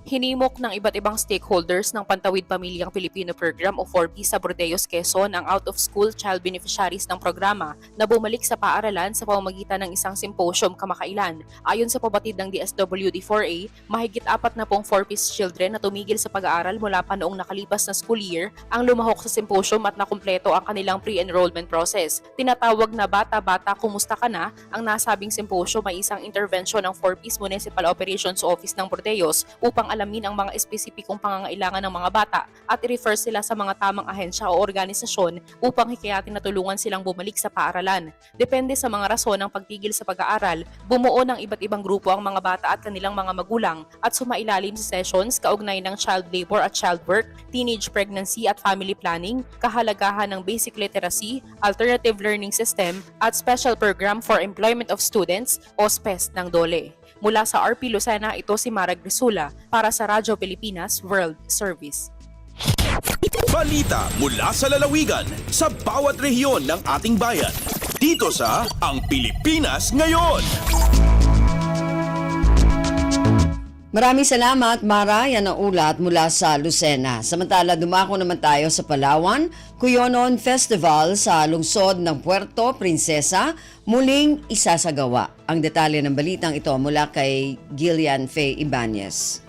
Hinimok ng iba't ibang stakeholders ng Pantawid Pamilyang Pilipino Program o 4P sa Bordeos, Quezon ang out-of-school child beneficiaries ng programa na bumalik sa paaralan sa pamamagitan ng isang symposium kamakailan. Ayon sa pabatid ng DSWD-4A, mahigit 40 4-piece children na tumigil sa pag-aaral mula pa noong nakalipas na school year ang lumahok sa symposium at nakumpleto ang kanilang pre-enrollment process. Tinatawag na Bata-Bata Kumusta Ka Na, ang nasabing symposium ay isang intervention ng 4P's Municipal Operations Office ng Bordeos upang alamin ang mga espesipikong pangangailangan ng mga bata at i-refer sila sa mga tamang ahensya o organisasyon upang hikayatin na tulungan silang bumalik sa paaralan. Depende sa mga rason ng pagtigil sa pag-aaral, bumuo ng iba't ibang grupo ang mga bata at kanilang mga magulang at sumailalim sa sessions kaugnay ng child labor at child work, teenage pregnancy at family planning, kahalagahan ng basic literacy, alternative learning system at special program for employment of students o SPES ng DOLE. Mula sa RP Lucena, ito si Mara Grisula para sa Radyo Pilipinas World Service. Balita mula sa lalawigan sa bawat rehiyon ng ating bayan. Dito sa Ang Pilipinas Ngayon. Maraming salamat, Mara. Yan ang ulat mula sa Lucena. Samantala, dumako naman tayo sa Palawan. Cuyonon Festival sa lungsod ng Puerto Princesa muling isasagawa. Ang detalye ng balitang ito mula kay Gillian Faye Ibanez.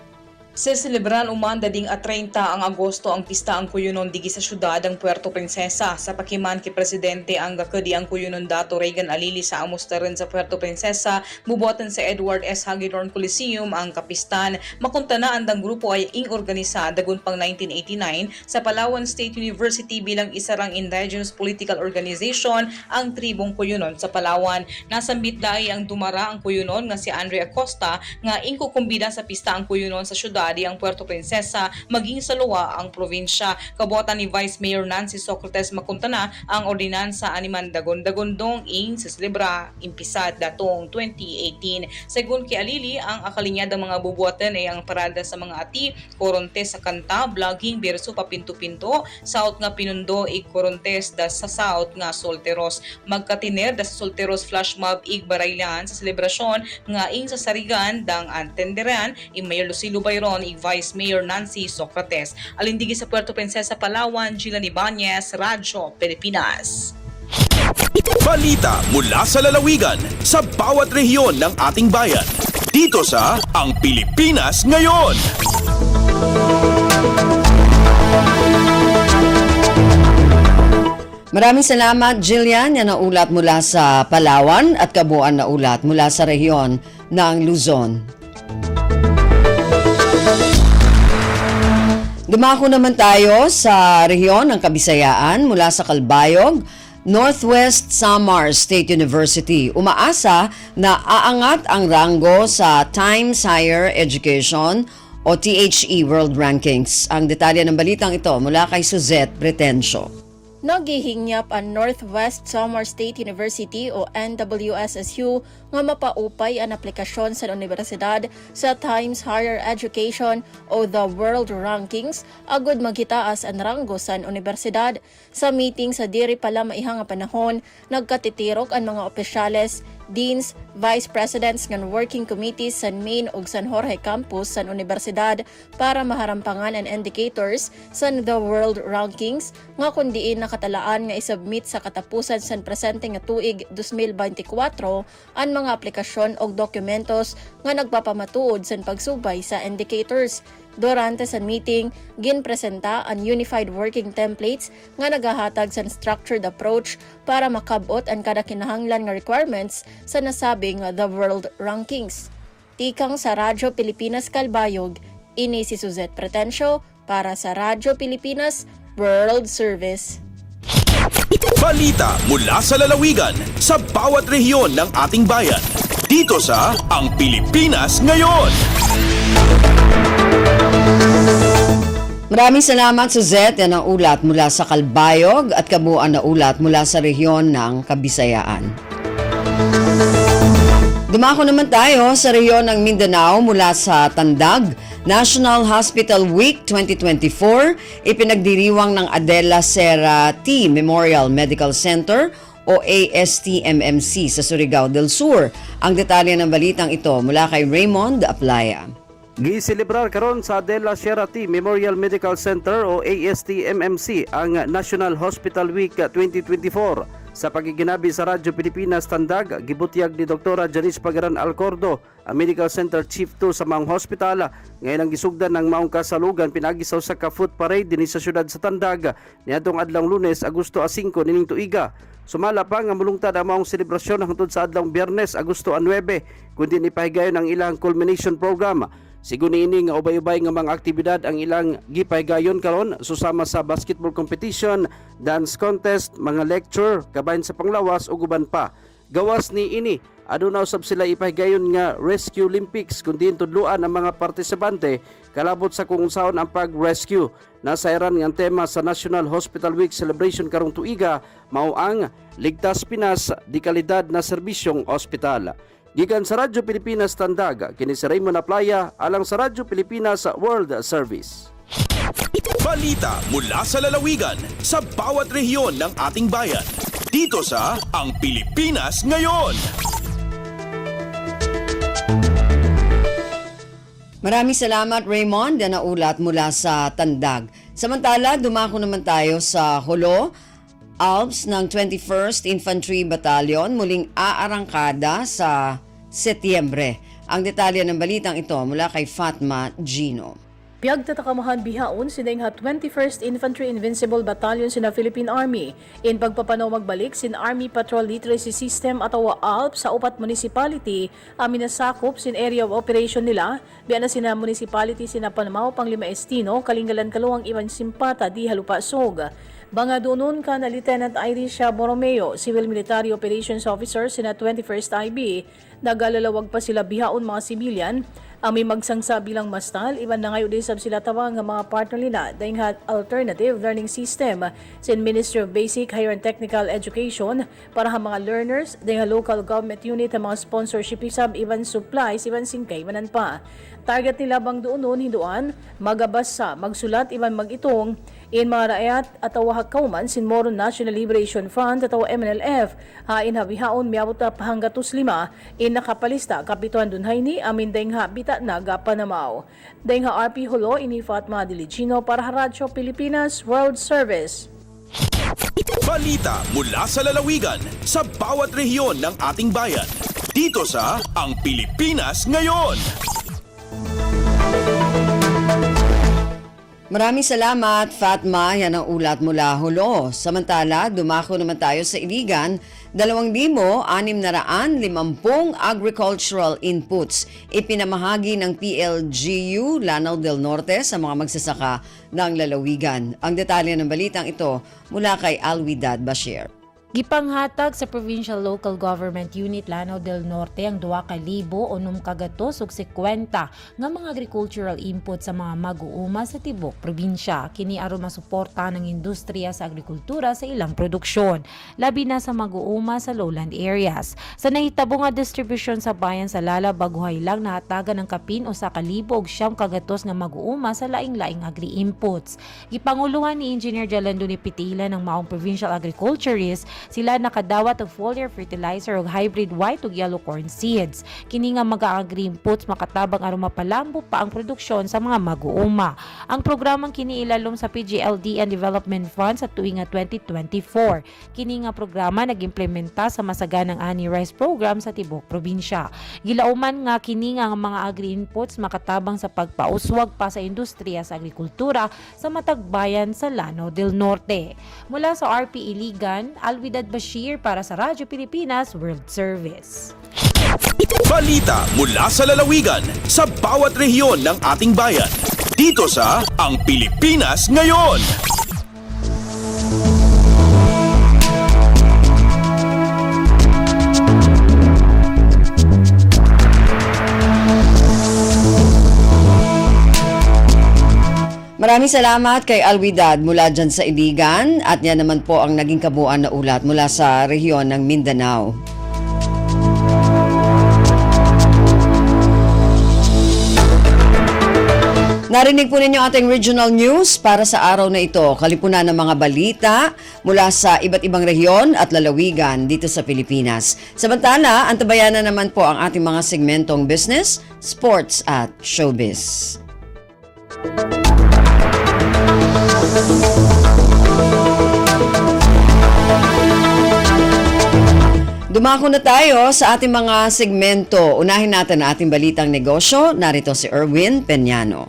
Seselebran umanda ding at 30 ang Agosto ang pista ang Cuyonon digi sa syudad ng Puerto Princesa. Sa pakiman ki Presidente ang gakadi ang Cuyonon Dato Regan Alili sa amustaran sa Puerto Princesa, bubotan sa Edward S. Hagedorn Coliseum ang kapistan. Makunta na andang grupo ay organisa dagon pang 1989 sa Palawan State University bilang isarang indigenous political organization ang tribong Cuyonon sa Palawan. Nasambit dai ang dumara ang Cuyonon nga si Andre Acosta nga ingko kumbida sa pista ang Cuyonon sa syudad ang Puerto Princesa maging sa luwa ang probinsya. Kabuotan ni Vice Mayor Nancy Socrates makunta na ang ordinansa animan dagon-dagondong ing sa celebra impisad datong 2018. Segun ki Alili, ang akalinyadang mga bubuotan ay ang parada sa mga ati, korontes sa kanta, vlogging, berso papinto-pinto, south nga pinundo ig korontes da sa south nga solteros. Magkatiner da sa solteros flash mob ig baraylan sa selebrasyon nga ing sa sarigan dang antenderan ing Mayor Lucilo Bayron ig Vice Mayor Nancy Socrates. Alindigi sa Puerto Princesa, Palawan, Gillian Ibanez, Radyo Pilipinas. Balita mula sa lalawigan sa bawat rehiyon ng ating bayan. Dito sa Ang Pilipinas Ngayon. Maraming salamat, Jillian. Yan ang ulat mula sa Palawan at kabuuan na ulat mula sa rehiyon ng Luzon. Dumako naman tayo sa rehiyon ng Kabisayaan mula sa Calbayog, Northwest Samar State University. Umaasa na aangat ang ranggo sa Times Higher Education o THE World Rankings. Ang detalye ng balitang ito mula kay Suzette Pretencio. Naghihingyap ang Northwest Samar State University o NWSSU nga mapaupay ang aplikasyon sa universidad sa Times Higher Education o the World Rankings agud magitaas ang ranggo sa universidad. Sa meeting sa diri pala maihang panahon, nagkatitirok ang mga opisyales, deans, vice presidents ng working committees sa main ug San Jorge campus sa universidad para maharampangan ang indicators sa the World Rankings nga kundiin nakatalaan nga isubmit sa katapusan sa presente nga tuig 2024 ang mga aplikasyon o dokumentos nga nagpapamatuod sa pagsubay sa indicators. Durante sa meeting, ginpresenta ang Unified Working Templates nga nagahatag sa structured approach para makabot ang kada kinahanglan nga requirements sa nasabing the World Rankings. Tikang sa Radyo Pilipinas Calbayog, ini si Suzette Pretencio para sa Radyo Pilipinas World Service. Balita mula sa lalawigan sa bawat rehiyon ng ating bayan. Dito sa Ang Pilipinas Ngayon. Maraming salamat, Suzette. Yan ang ulat mula sa Calbayog at kabuuan na ulat mula sa rehiyon ng Kabisayaan. Dumako naman tayo sa rehiyon ng Mindanao mula sa Tandag. National Hospital Week 2024, ipinagdiriwang ng Adela Serra T. Memorial Medical Center o ASTMMC sa Surigao del Sur. Ang detalye ng balitang ito mula kay Raymond Aplaya. Giselebrar karon sa Adela Serra T. Memorial Medical Center o ASTMMC ang National Hospital Week 2024. Sa pagiginabi sa Radyo Pilipinas Tandag, gibutyag ni Dr. Janice Pagaran Alcordo, ang Medical Center Chief 2 sa Maong Hospital, ngayon ang gisugdan ng Maong Kasalugan pinagisaw sa ka-foot parade dinhi sa syudad sa Tandag niadtong adlong Lunes, Agosto 5 nining tuiga. Sumala pa nga mulungtad ang maong selebrasyon hangtod sa adlong Biyernes, Agosto 9, kundi ipahigayon ang ilang culmination program. Sigun ini nga ubay-ubay nga mga aktibidad ang ilang gipahigayon karon susama sa basketball competition, dance contest, mga lecture, kabahin sa panglawas ug uban pa. Gawas ni ini, aduna usab sila ipahigayon nga Rescue Olympics kundi tudluan ang mga partisipante kalabot sa kung unsaon ang pag-rescue. Nasa iran nga tema sa National Hospital Week celebration karong tuiga mao ang Ligtas Pinas, di kalidad na serbisyong ospital. Gikan sa Radyo Pilipinas Tandag, kini si Raymond Aplaya alang sa Radyo Pilipinas World Service. Balita mula sa lalawigan sa bawat rehiyon ng ating bayan. Dito sa Ang Pilipinas Ngayon. Maraming salamat Raymond na naulat mula sa Tandag. Samantala, dumako naman tayo sa Hulo, Alps ng 21st Infantry Battalion muling aarangkada sa Setyembre. Ang detalye ng balitang ito mula kay Fatma Gino. Biyag tatakamahan bihaon sinengha 21st Infantry Invincible Battalion sina Philippine Army in pagpapanaw magbalik sin Army Patrol Literacy System atawa ALP sa upat municipality amin na sakop sin area of operation nila biya na sina municipality sina Panamaw, Panglima Estino, Kalingalan, Kaluwang, Iban Simpata, di Halupasog. Banga doon ka na Lieutenant Irisha Borromeo, Civil Military Operations Officer sina 21st IB, nagalalawag pa sila bihaon mga sibilyan. Ang may magsangsa bilang mastal, iban na ngayon din sab sila tawag ng mga partner nila dahil alternative learning system sin Ministry of Basic, Higher and Technical Education para ha mga learners dahil local government unit ang mga sponsorship isab iban supplies iban singkay manan pa. Target nila bang doon hinduan, magabasa, magsulat, iban magitong, in mga raayat at awahag kauman sin Moro National Liberation Front at MNLF, hain habihaon miyabot na hanggatus 5, in nakapalista kapituan dunhay ni amin dahing habita na gapanamaw. Dahing RP Hulo, ini Fatma Diligino para Radyo Pilipinas World Service. Balita mula sa lalawigan sa bawat rehiyon ng ating bayan. Dito sa Ang Pilipinas Ngayon. Maraming salamat, Fatma. Yan ang ulat mula Hulo. Samantala, dumako naman tayo sa Iligan. 2,650 agricultural inputs ipinamahagi ng PLGU Lanao del Norte sa mga magsasaka ng lalawigan. Ang detalye ng balitang ito mula kay Alwidad Bashir. Gipanghatag sa Provincial Local Government Unit Lanao del Norte ang 2,000 o 50 nga mga agricultural input sa mga mag-uuma sa tibok probinsya. Kini aron masuporta ng industriya sa agrikultura sa ilang produksyon, labi na sa mag-uuma sa lowland areas. Sa nahitabo nga distribution sa bayan sa Lala, baguhay lang nahatagan ng kapin o sa 1,900 nga mag-uuma sa laing-laing agri-inputs. Gipanguluhan ni Engineer Jalando ni Pitila ng maong provincial agriculturist, sila nakadawat og foliar fertilizer og hybrid white ug yellow corn seeds. Kini nga mag-agri inputs makatabang aron mapalambo pa ang produksyon sa mga mag-uuma. Ang programang kini ilalom sa PGLD and Development Fund sa tuig nga 2024. Kini nga programa nag-implementa sa masaganang Ani Rice Program sa tibok probinsya. Gilauman nga kini nga mga agri inputs makatabang sa pagpauswag pa sa industriya sa agrikultura sa matagbayan sa Lanao del Norte. Mula sa RP Iligan, Alwidad Bashir para sa Radyo Pilipinas World Service. Balita mula sa lalawigan sa bawat rehiyon ng ating bayan. Dito sa Ang Pilipinas Ngayon. Maraming salamat kay Alwidad mula dyan sa Iligan at yan naman po ang naging kabuuan na ulat mula sa rehiyon ng Mindanao. Narinig po ninyo ating regional news para sa araw na ito. Kalipunan ng mga balita mula sa iba't ibang rehiyon at lalawigan dito sa Pilipinas. Samantala, antabayan na naman po ang ating mga segmentong business, sports at showbiz. Dumako na tayo sa ating mga segmento. Unahin natin ang ating balitang negosyo. Narito si Erwin Peñano.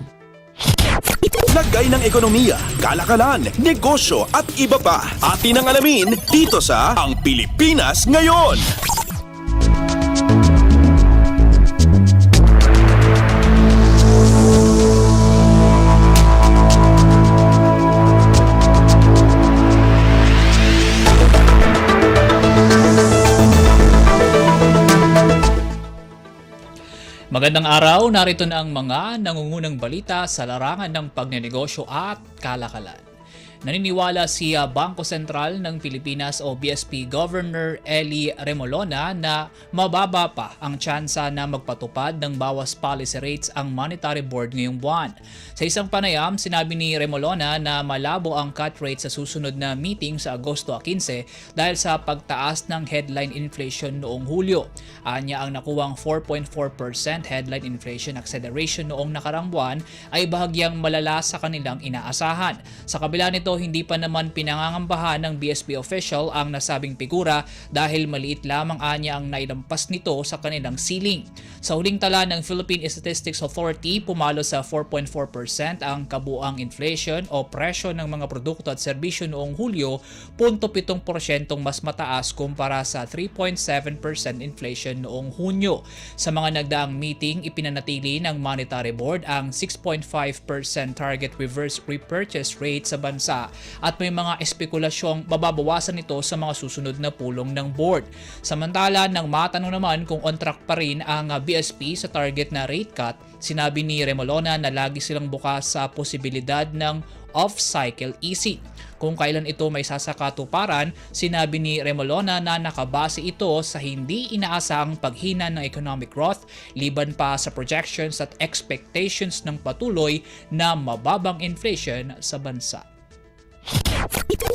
Lagay ng ekonomiya, kalakalan, negosyo at iba pa. Atin ang alamin dito sa Ang Pilipinas Ngayon. Magandang araw, narito na ang mga nangungunang balita sa larangan ng pagnenegosyo at kalakalan. Naniniwala si Bangko Sentral ng Pilipinas o BSP Governor Eli Remolona na mababa pa ang tsansa na magpatupad ng bawas policy rates ang Monetary Board ngayong buwan. Sa isang panayam, sinabi ni Remolona na malabo ang cut rate sa susunod na meeting sa Agosto 15 dahil sa pagtaas ng headline inflation noong Hulyo. Anya ang nakuwang 4.4% headline inflation acceleration noong nakarang buwan ay bahagyang malala sa kanilang inaasahan. Sa kabila nito, hindi pa naman pinangangambahan ng BSP official ang nasabing figura dahil maliit lamang anya ang nailampas nito sa kanilang ceiling. Sa huling tala ng Philippine Statistics Authority, pumalo sa 4.4% ang kabuang inflation o presyo ng mga produkto at serbisyo noong Hulyo, 0.7% mas mataas kumpara sa 3.7% inflation noong Hunyo. Sa mga nagdaang meeting, ipinanatili ng Monetary Board ang 6.5% target reverse repurchase rate sa bansa at may mga espekulasyong mababawasan ito sa mga susunod na pulong ng board. Samantala, nang matanong naman kung on track pa rin ang BSP sa target na rate cut, sinabi ni Remolona na lagi silang bukas sa posibilidad ng off-cycle easing. Kung kailan ito may sasakatuparan, sinabi ni Remolona na nakabase ito sa hindi inaasahang paghina ng economic growth, liban pa sa projections at expectations ng patuloy na mababang inflation sa bansa.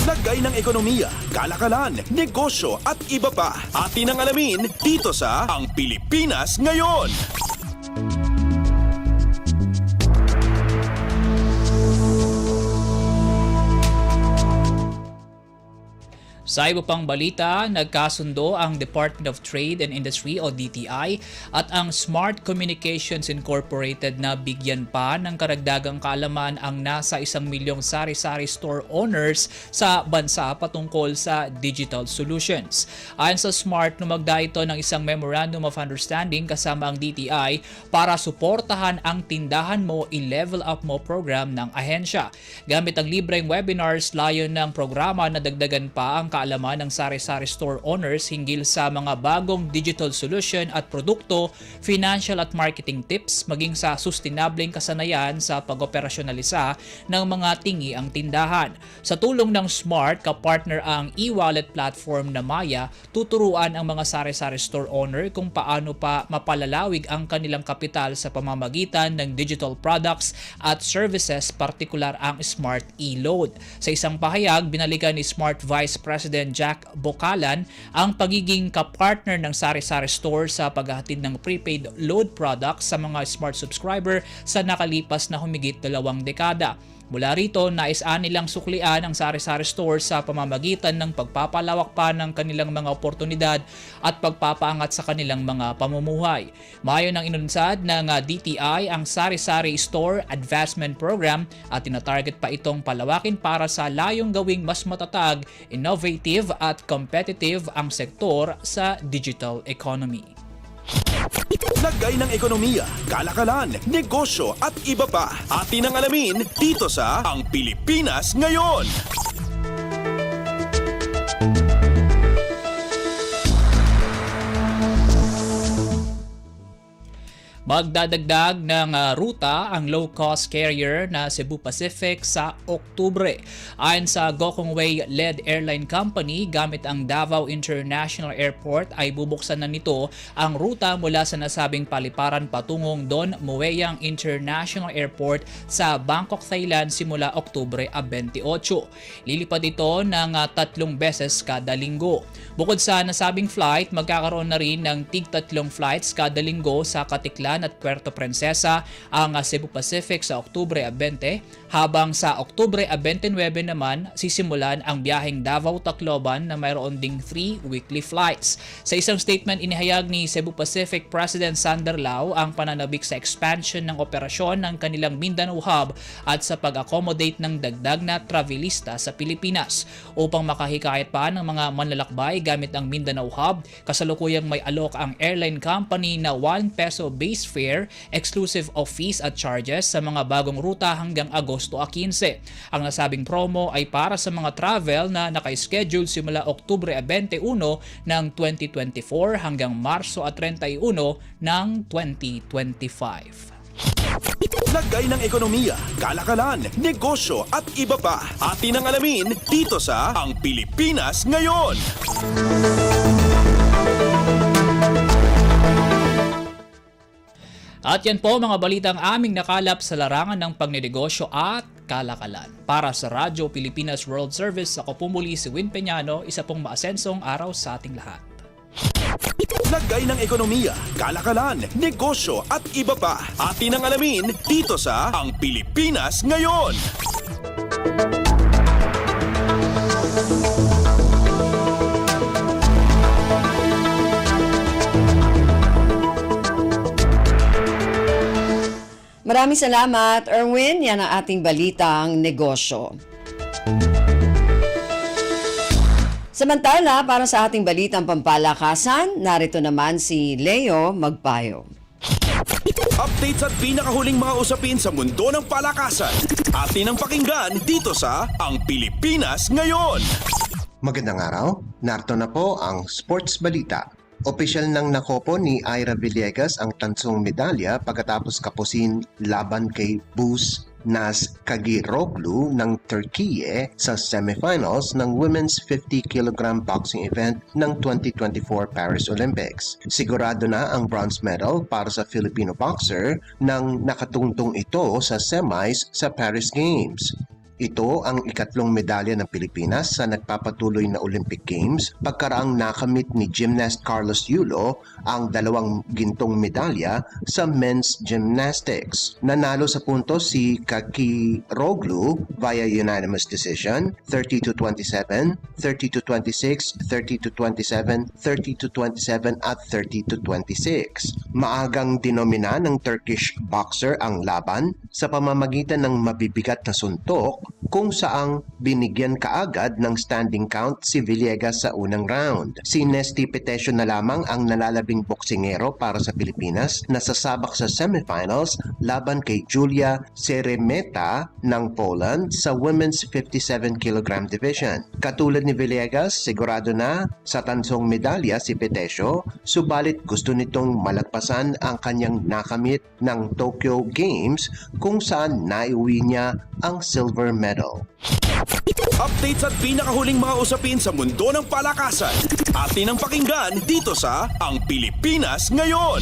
Lagay ng ekonomiya, kalakalan, negosyo at iba pa. Atin ang alamin dito sa Ang Pilipinas Ngayon. Sa iba pang balita, nagkasundo ang Department of Trade and Industry o DTI at ang Smart Communications Incorporated na bigyan pa ng karagdagang kaalaman ang nasa 1 milyong sari-sari store owners sa bansa patungkol sa digital solutions. Ayon sa Smart, lumagda ito ng isang Memorandum of Understanding kasama ang DTI para suportahan ang Tindahan Mo i-Level Up Mo program ng ahensya. Gamit ang libreng webinars, layon ng programa na dagdagan pa ang kaalaman ng sari-sari store owners hinggil sa mga bagong digital solution at produkto, financial at marketing tips, maging sa sustainableng kasanayan sa pag-operasyonalisa ng mga tingi ang tindahan. Sa tulong ng Smart, kapartner ang e-wallet platform na Maya, tuturuan ang mga sari-sari store owner kung paano pa mapalalawig ang kanilang kapital sa pamamagitan ng digital products at services, partikular ang Smart e-load. Sa isang pahayag, binalikan ni Smart Vice President Jack Bocalan ang pagiging kapartner ng sari-sari store sa paghahatid ng prepaid load products sa mga Smart subscriber sa nakalipas na humigit 2 dekada. Mula rito, nais-ani nilang suklian ang sari-sari store sa pamamagitan ng pagpapalawak pa ng kanilang mga oportunidad at pagpapaangat sa kanilang mga pamumuhay. Maayon ang inunsad ng DTI ang Sari-Sari Store Advancement Program at tinatarget pa itong palawakin para sa layong gawing mas matatag, innovative at competitive ang sektor sa digital economy. Lagay ng ekonomiya, kalakalan, negosyo at iba pa. Atin ang alamin dito sa Ang Pilipinas Ngayon. Magdadagdag ng ruta ang low-cost carrier na Cebu Pacific sa Oktubre. Ayon sa Gokongwei-led airline company, gamit ang Davao International Airport ay bubuksan na nito ang ruta mula sa nasabing paliparan patungong Don Mueang International Airport sa Bangkok, Thailand simula Oktubre 28. Lilipad ito ng 3 beses kada linggo. Bukod sa nasabing flight, magkakaroon na rin ng tig-3 flights kada linggo sa Katiklan at Puerto Princesa ang Cebu Pacific sa Oktubre 20, habang sa Oktubre 29 naman sisimulan ang biyaheng Davao-Tacloban na mayroon ding 3 weekly flights. Sa isang statement, inihayag ni Cebu Pacific President Sander Lao ang pananabik sa expansion ng operasyon ng kanilang Mindanao Hub at sa pag-accommodate ng dagdag na travelista sa Pilipinas. Upang makahikayat pa ng mga manlalakbay gamit ang Mindanao Hub, kasalukuyang may alok ang airline company na 1 peso base fare exclusive of fees at charges sa mga bagong ruta hanggang Agosto 15. Ang nasabing promo ay para sa mga travel na naka-schedule simula Oktubre 21 ng 2024 hanggang Marso 31 ng 2025. Lagay ng ekonomiya, kalakalan, negosyo at iba pa. Atin ang alamin dito sa Ang Pilipinas Ngayon. At yan po mga balitang aming nakalap sa larangan ng pagnenegosyo at kalakalan. Para sa Radyo Pilipinas World Service, ako po muli si Win Peñano, isa pong maasensong araw sa ating lahat. Lagay ng ekonomiya, kalakalan, negosyo at iba pa. Atin ang alamin dito sa Ang Pilipinas Ngayon. Maraming salamat, Erwin. Yan ang ating balitang negosyo. Samantala, para sa ating balitang pampalakasan, narito naman si Leo Magpayo. Updates at pinakahuling mga usapin sa mundo ng palakasan. Atin ang pakinggan dito sa Ang Pilipinas Ngayon. Magandang araw, narito na po ang Sports Balita. Opisyal nang nakopo ni Ira Villegas ang tansong medalya pagkatapos kapusin laban kay Buz Nazkagiroglu ng Turkiye sa semifinals ng Women's 50 kg boxing event ng 2024 Paris Olympics. Sigurado na ang bronze medal para sa Filipino boxer nang nakatungtong ito sa semis sa Paris Games. Ito ang ikatlong medalya ng Pilipinas sa nagpapatuloy na Olympic Games pagkaraang nakamit ni gymnast Carlos Yulo ang 2 gintong medalya sa men's gymnastics. Nanalo sa puntos si Kakiroglu via unanimous decision 30-27, 30-26, 30-27, 30-27 at 30-26. Maagang dinomina ng Turkish boxer ang laban sa pamamagitan ng mabibigat na suntok kung saang binigyan kaagad ng standing count si Villegas sa unang round. Si Nesty Petesio na lamang ang nalalabing boksingero para sa Pilipinas na sasabak sa semifinals laban kay Julia Seremeta ng Poland sa Women's 57 kg division. Katulad ni Villegas, sigurado na sa tansong medalya si Petesio, subalit gusto nitong malagpasan ang kanyang nakamit ng Tokyo Games kung saan naiuwi niya ang silver medal. Updates at pinakahuling mga usapin sa mundo ng palakasan. Atin ang pakinggan dito sa Ang Pilipinas Ngayon.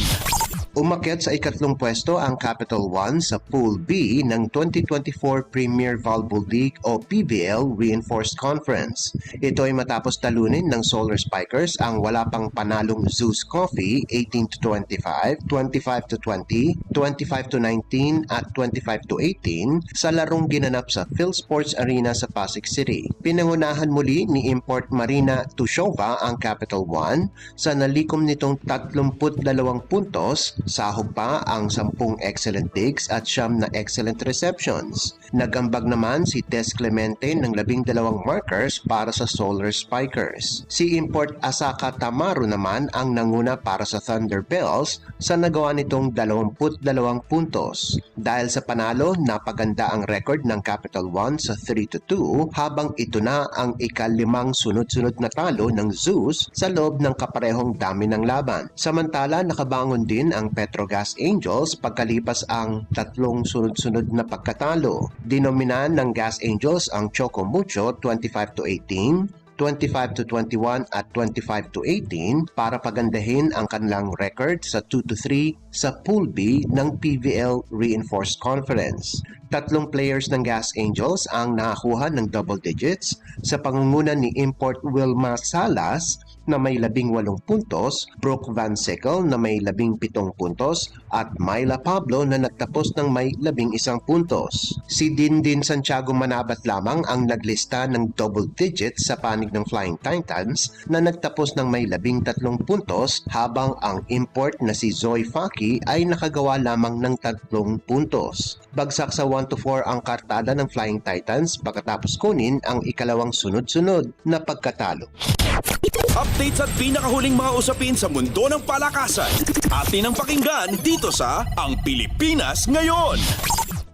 Umakyat sa ikatlong pwesto ang Capital One sa Pool B ng 2024 Premier Volleyball League o PVL Reinforced Conference. Ito ay matapos talunin ng Solar Spikers ang wala pang panalong Zeus Coffee 18-25, 25-20, 25-19 at 25-18 sa larong ginanap sa PhilSports Arena sa Pasig City. Pinangunahan muli ni Import Marina Tushova ang Capital One sa nalikom nitong 32 puntos. Sahog pa ang 10 excellent digs at 9 na excellent receptions. Nagambag naman si Tess Clemente ng 12 markers para sa Solar Spikers. Si Import Asaka Tamaru naman ang nanguna para sa Thunderbells sa nagawa nitong 22 puntos. Dahil sa panalo, napaganda ang record ng Capital One sa 3-2 habang ito na ang ika-5 sunod-sunod na talo ng Zeus sa loob ng kaparehong dami ng laban. Samantala, nakabangon din ang Petrogas Angels pagkalipas ang 3 sunod-sunod na pagkatalo. Dinominan ng Gas Angels ang Choco Mucho 25-18, 25-21 at 25-18 para pagandahin ang kanilang record sa 2-3 sa Pool B ng PVL Reinforced Conference. 3 players ng Gas Angels ang nakakuha ng double digits sa pangunguna ni Import Wilma Salas na may 18 puntos, Brooke Van Sickle na may 17 puntos at Myla Pablo na nagtapos ng may 11 puntos. Si Dindin Santiago Manabat lamang ang naglista ng double digits sa panig ng Flying Titans na nagtapos ng may 13 puntos habang ang import na si Zoe Faki ay nakagawa lamang ng 3 puntos. Bagsak sa 1-4 ang kartada ng Flying Titans pagkatapos kunin ang ikalawang sunod-sunod na pagkatalo. Updates at pinakahuling mga usapin sa mundo ng palakasan. Atin ang pakinggan dito sa Ang Pilipinas Ngayon.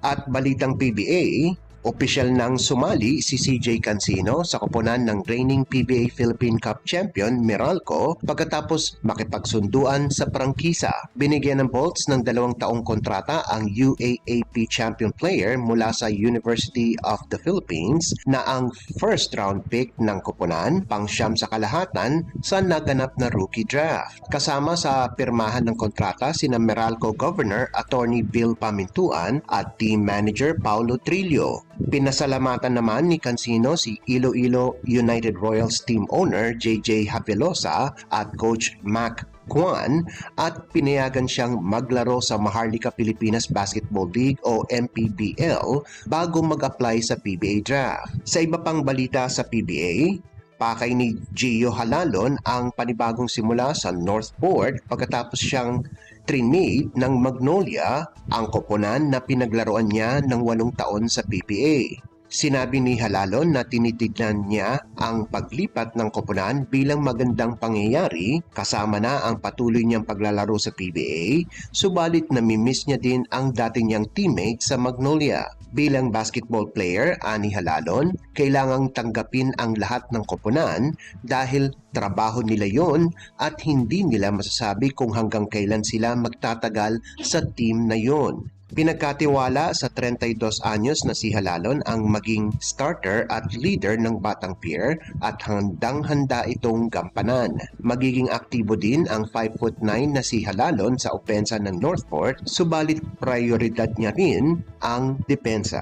At balitang PBA, Opisyal nang sumali si CJ Cancino sa koponan ng reigning PBA Philippine Cup champion Meralco pagkatapos makipagsunduan sa prangkisa. Binigyan ng Bolts ng 2 taong kontrata ang UAAP champion player mula sa University of the Philippines na ang first round pick ng koponan, pang-siyam sa kalahatan sa naganap na rookie draft. Kasama sa pirmahan ng kontrata sina Meralco Governor Attorney Bill Pamintuan at team manager Paulo Trillo. Pinasalamatan naman ni Cancino si Iloilo United Royals team owner JJ Havelosa at coach Mac Kwan at pinayagan siyang maglaro sa Maharlika Pilipinas Basketball League o MPBL bago mag-apply sa PBA draft. Sa iba pang balita sa PBA, pakay ni Gio Halalon ang panibagong simula sa Northport pagkatapos siyang trinade ng Magnolia, ang koponan na pinaglaruan niya ng 8 taon sa PBA. Sinabi ni Halalon na tinitignan niya ang paglipat ng koponan bilang magandang pangyayari kasama na ang patuloy niyang paglalaro sa PBA, subalit namimiss niya din ang dati niyang teammate sa Magnolia. Bilang basketball player, ani Halalon, kailangang tanggapin ang lahat ng koponan dahil trabaho nila yon at hindi nila masasabi kung hanggang kailan sila magtatagal sa team na yon. Pinagkatiwala sa 32 anyos na si Halalon ang maging starter at leader ng Batang Pier at handang-handa itong gampanan. Magiging aktibo din ang 5'9" na si Halalon sa opensa ng Northport, subalit prioridad niya rin ang depensa.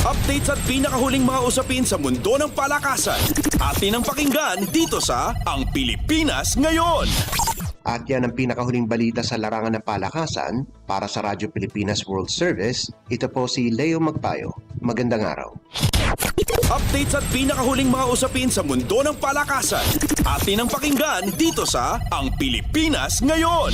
Updates at pinakahuling mga usapin sa mundo ng palakasan. Atin ang pakinggan dito sa Ang Pilipinas Ngayon. At yan ang pinakahuling balita sa larangan ng palakasan. Para sa Radyo Pilipinas World Service, ito po si Leo Magpayo. Magandang araw. Updates at pinakahuling mga usapin sa mundo ng palakasan. Atin ang pakinggan dito sa Ang Pilipinas Ngayon.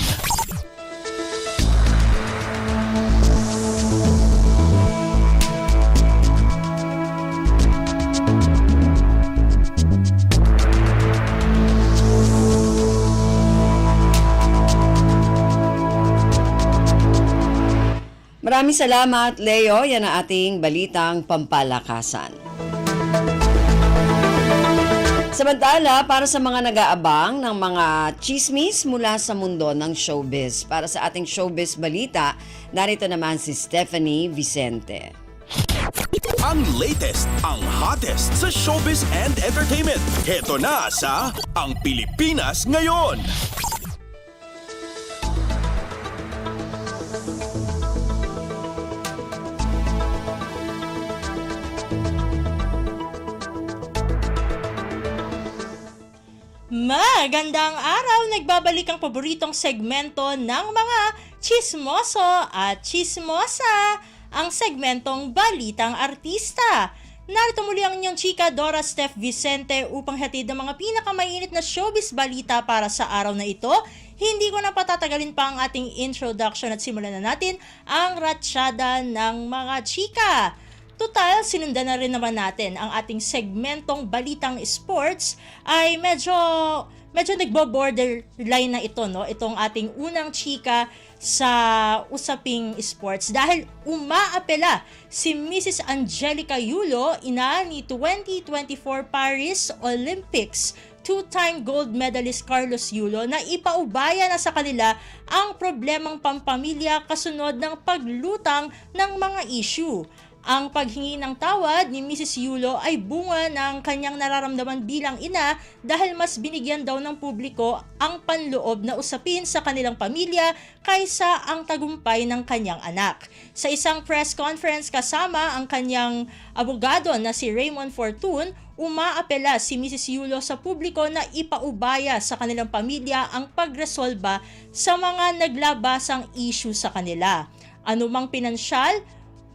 Maraming salamat, Leo. Yan ang ating balitang pampalakasan. Samantala, para sa mga nag-aabang ng mga chismis mula sa mundo ng showbiz, para sa ating showbiz balita, narito naman si Stephanie Vicente. Ang latest, ang hottest sa showbiz and entertainment. Heto na sa Ang Pilipinas Ngayon. Magandang araw! Nagbabalik ang paboritong segmento ng mga chismoso at chismosa, ang segmentong Balitang Artista. Narito muli ang inyong chika Dora Steph Vicente upang hatid ang mga pinakamainit na showbiz balita para sa araw na ito. Hindi ko na patatagalin pa ang ating introduction at simulan na natin ang ratsyada ng mga chika. Total, sinundan na rin naman natin ang ating segmentong Balitang Sports ay medyo nagbo-borderline na ito, no? Itong ating unang chika sa usaping sports dahil umaapela si Mrs. Angelica Yulo, ina ni 2024 Paris Olympics two-time gold medalist Carlos Yulo, na ipaubaya na sa kanila ang problemang pampamilya kasunod ng paglutang ng mga issue. Ang paghingi ng tawad ni Mrs. Yulo ay bunga ng kanyang nararamdaman bilang ina dahil mas binigyan daw ng publiko ang panloob na usapin sa kanilang pamilya kaysa ang tagumpay ng kanyang anak. Sa isang press conference kasama ang kanyang abogado na si Raymond Fortun, umaapela si Mrs. Yulo sa publiko na ipaubaya sa kanilang pamilya ang pagresolba sa mga naglabasang issue sa kanila. Anumang pinansyal,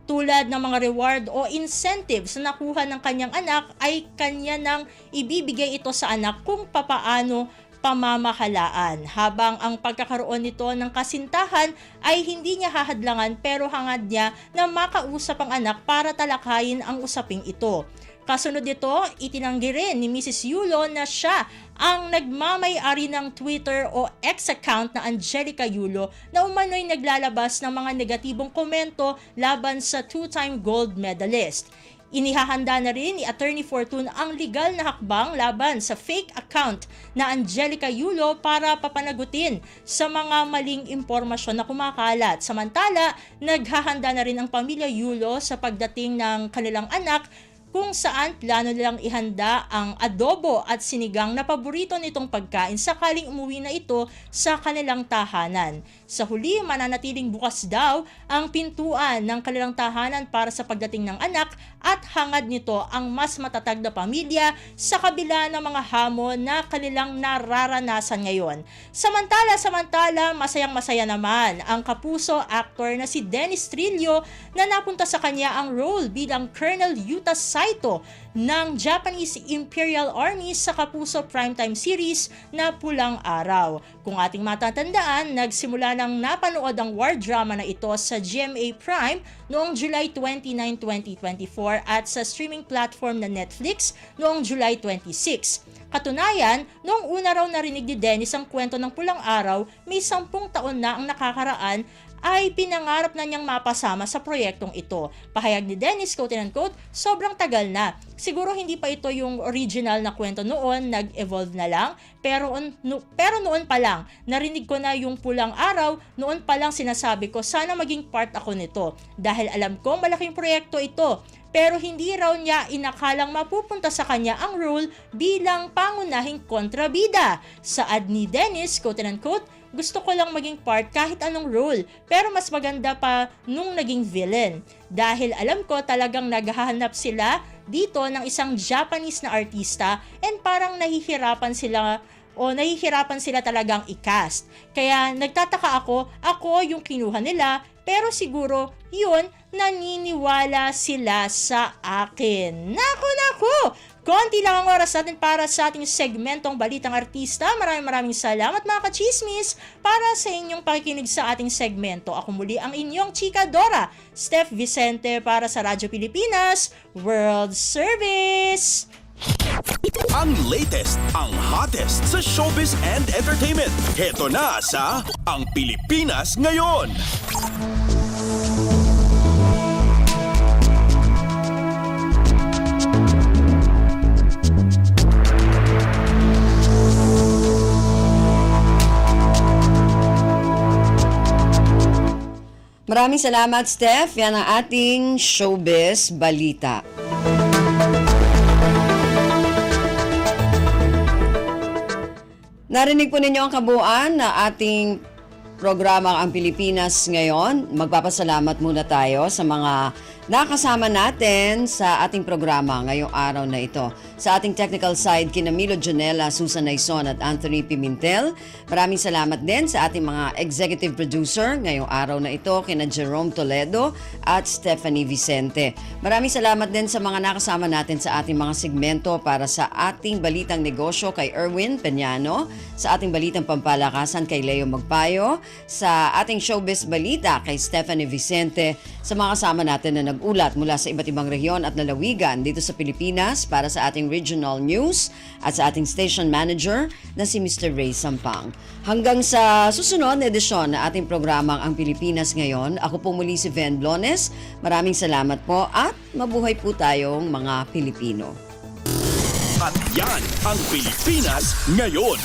tulad ng mga reward o incentives na nakuha ng kanyang anak ay kanya nang ibibigay ito sa anak kung papaano pamamahalaan. Habang ang pagkakaroon nito ng kasintahan ay hindi niya hahadlangan pero hangad niya na makausap ang anak para talakayin ang usaping ito. Kasunod nito, itinanggi rin ni Mrs. Yulo na siya ang nagmamay-ari ng Twitter o X account na Angelica Yulo na umano'y naglalabas ng mga negatibong komento laban sa two-time gold medalist. Inihahanda na rin ni Attorney Fortune ang legal na hakbang laban sa fake account na Angelica Yulo para papanagutin sa mga maling impormasyon na kumakalat. Samantala, naghahanda na rin ang pamilya Yulo sa pagdating ng kanilang anak kung saan plano nilang ihanda ang adobo at sinigang na paborito nitong pagkain sakaling umuwi na ito sa kanilang tahanan. Sa huli, mananatiling bukas daw ang pintuan ng kanilang tahanan para sa pagdating ng anak at hangad nito ang mas matatag na pamilya sa kabila ng mga hamon na kanilang nararanasan ngayon. Samantala, masayang-masaya naman ang kapuso actor na si Dennis Trillo na napunta sa kanya ang role bilang Colonel Yuta Saito ng Japanese Imperial Army sa Kapuso primetime series na Pulang Araw. Kung ating matatandaan, nagsimula nang napanood ang war drama na ito sa GMA Prime noong July 29, 2024 at sa streaming platform na Netflix noong July 26. Katunayan, noong una raw narinig ni Dennis ang kwento ng Pulang Araw, may 10 taon na ang nakakaraan ay pinangarap na niyang mapasama sa proyektong ito. Pahayag ni Dennis, quote-unquote, sobrang tagal na. Siguro hindi pa ito yung original na kwento noon, nag-evolve na lang. Pero noon pa lang, narinig ko na yung Pulang Araw, noon pa lang sinasabi ko, sana maging part ako nito. Dahil alam ko malaking proyekto ito. Pero hindi raw niya inakalang mapupunta sa kanya ang role bilang pangunahing kontrabida. Saad ni Dennis, quote-unquote, gusto ko lang maging part kahit anong role, pero mas maganda pa nung naging villain. Dahil alam ko talagang naghahanap sila dito ng isang Japanese na artista and parang nahihirapan sila talagang i-cast. Kaya nagtataka ako yung kinuha nila, pero siguro yun, naniniwala sila sa akin. Naku! Konti lang ang oras natin para sa ating segmentong Balitang Artista. Maraming salamat mga kachismis para sa inyong pakikinig sa ating segmento. Ako muli ang inyong chika Dora, Steph Vicente para sa Radyo Pilipinas World Service. Ang latest, ang hottest sa showbiz and entertainment. Heto na sa Ang Pilipinas Ngayon. Maraming salamat, Steph. Yan ang ating showbiz balita. Narinig po ninyo ang kabuuan na ating programa Ang Pilipinas Ngayon. Magpapasalamat muna tayo sa mga nakasama natin sa ating programa ngayong araw na ito. Sa ating technical side, kina Milo Jonella, Susan Naison at Anthony Pimentel. Maraming salamat din sa ating mga executive producer ngayong araw na ito, kina Jerome Toledo at Stephanie Vicente. Maraming salamat din sa mga nakasama natin sa ating mga segmento para sa ating Balitang Negosyo kay Erwin Peñano, sa ating Balitang Pampalakasan kay Leo Magpayo, sa ating Showbiz Balita kay Stephanie Vicente, sa mga kasama natin na nag-ulat mula sa iba't ibang rehiyon at lalawigan dito sa Pilipinas para sa ating regional news at sa ating station manager na si Mr. Ray Sampang. Hanggang sa susunod na edisyon na ating programang Ang Pilipinas Ngayon, ako po muli si Ven Blones. Maraming salamat po at mabuhay po tayong mga Pilipino. At yan ang Pilipinas Ngayon.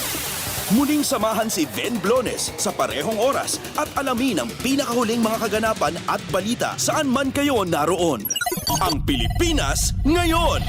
Muling samahan si Ven Blones sa parehong oras at alamin ang pinakahuling mga kaganapan at balita saan man kayo naroon. Ang Pilipinas Ngayon!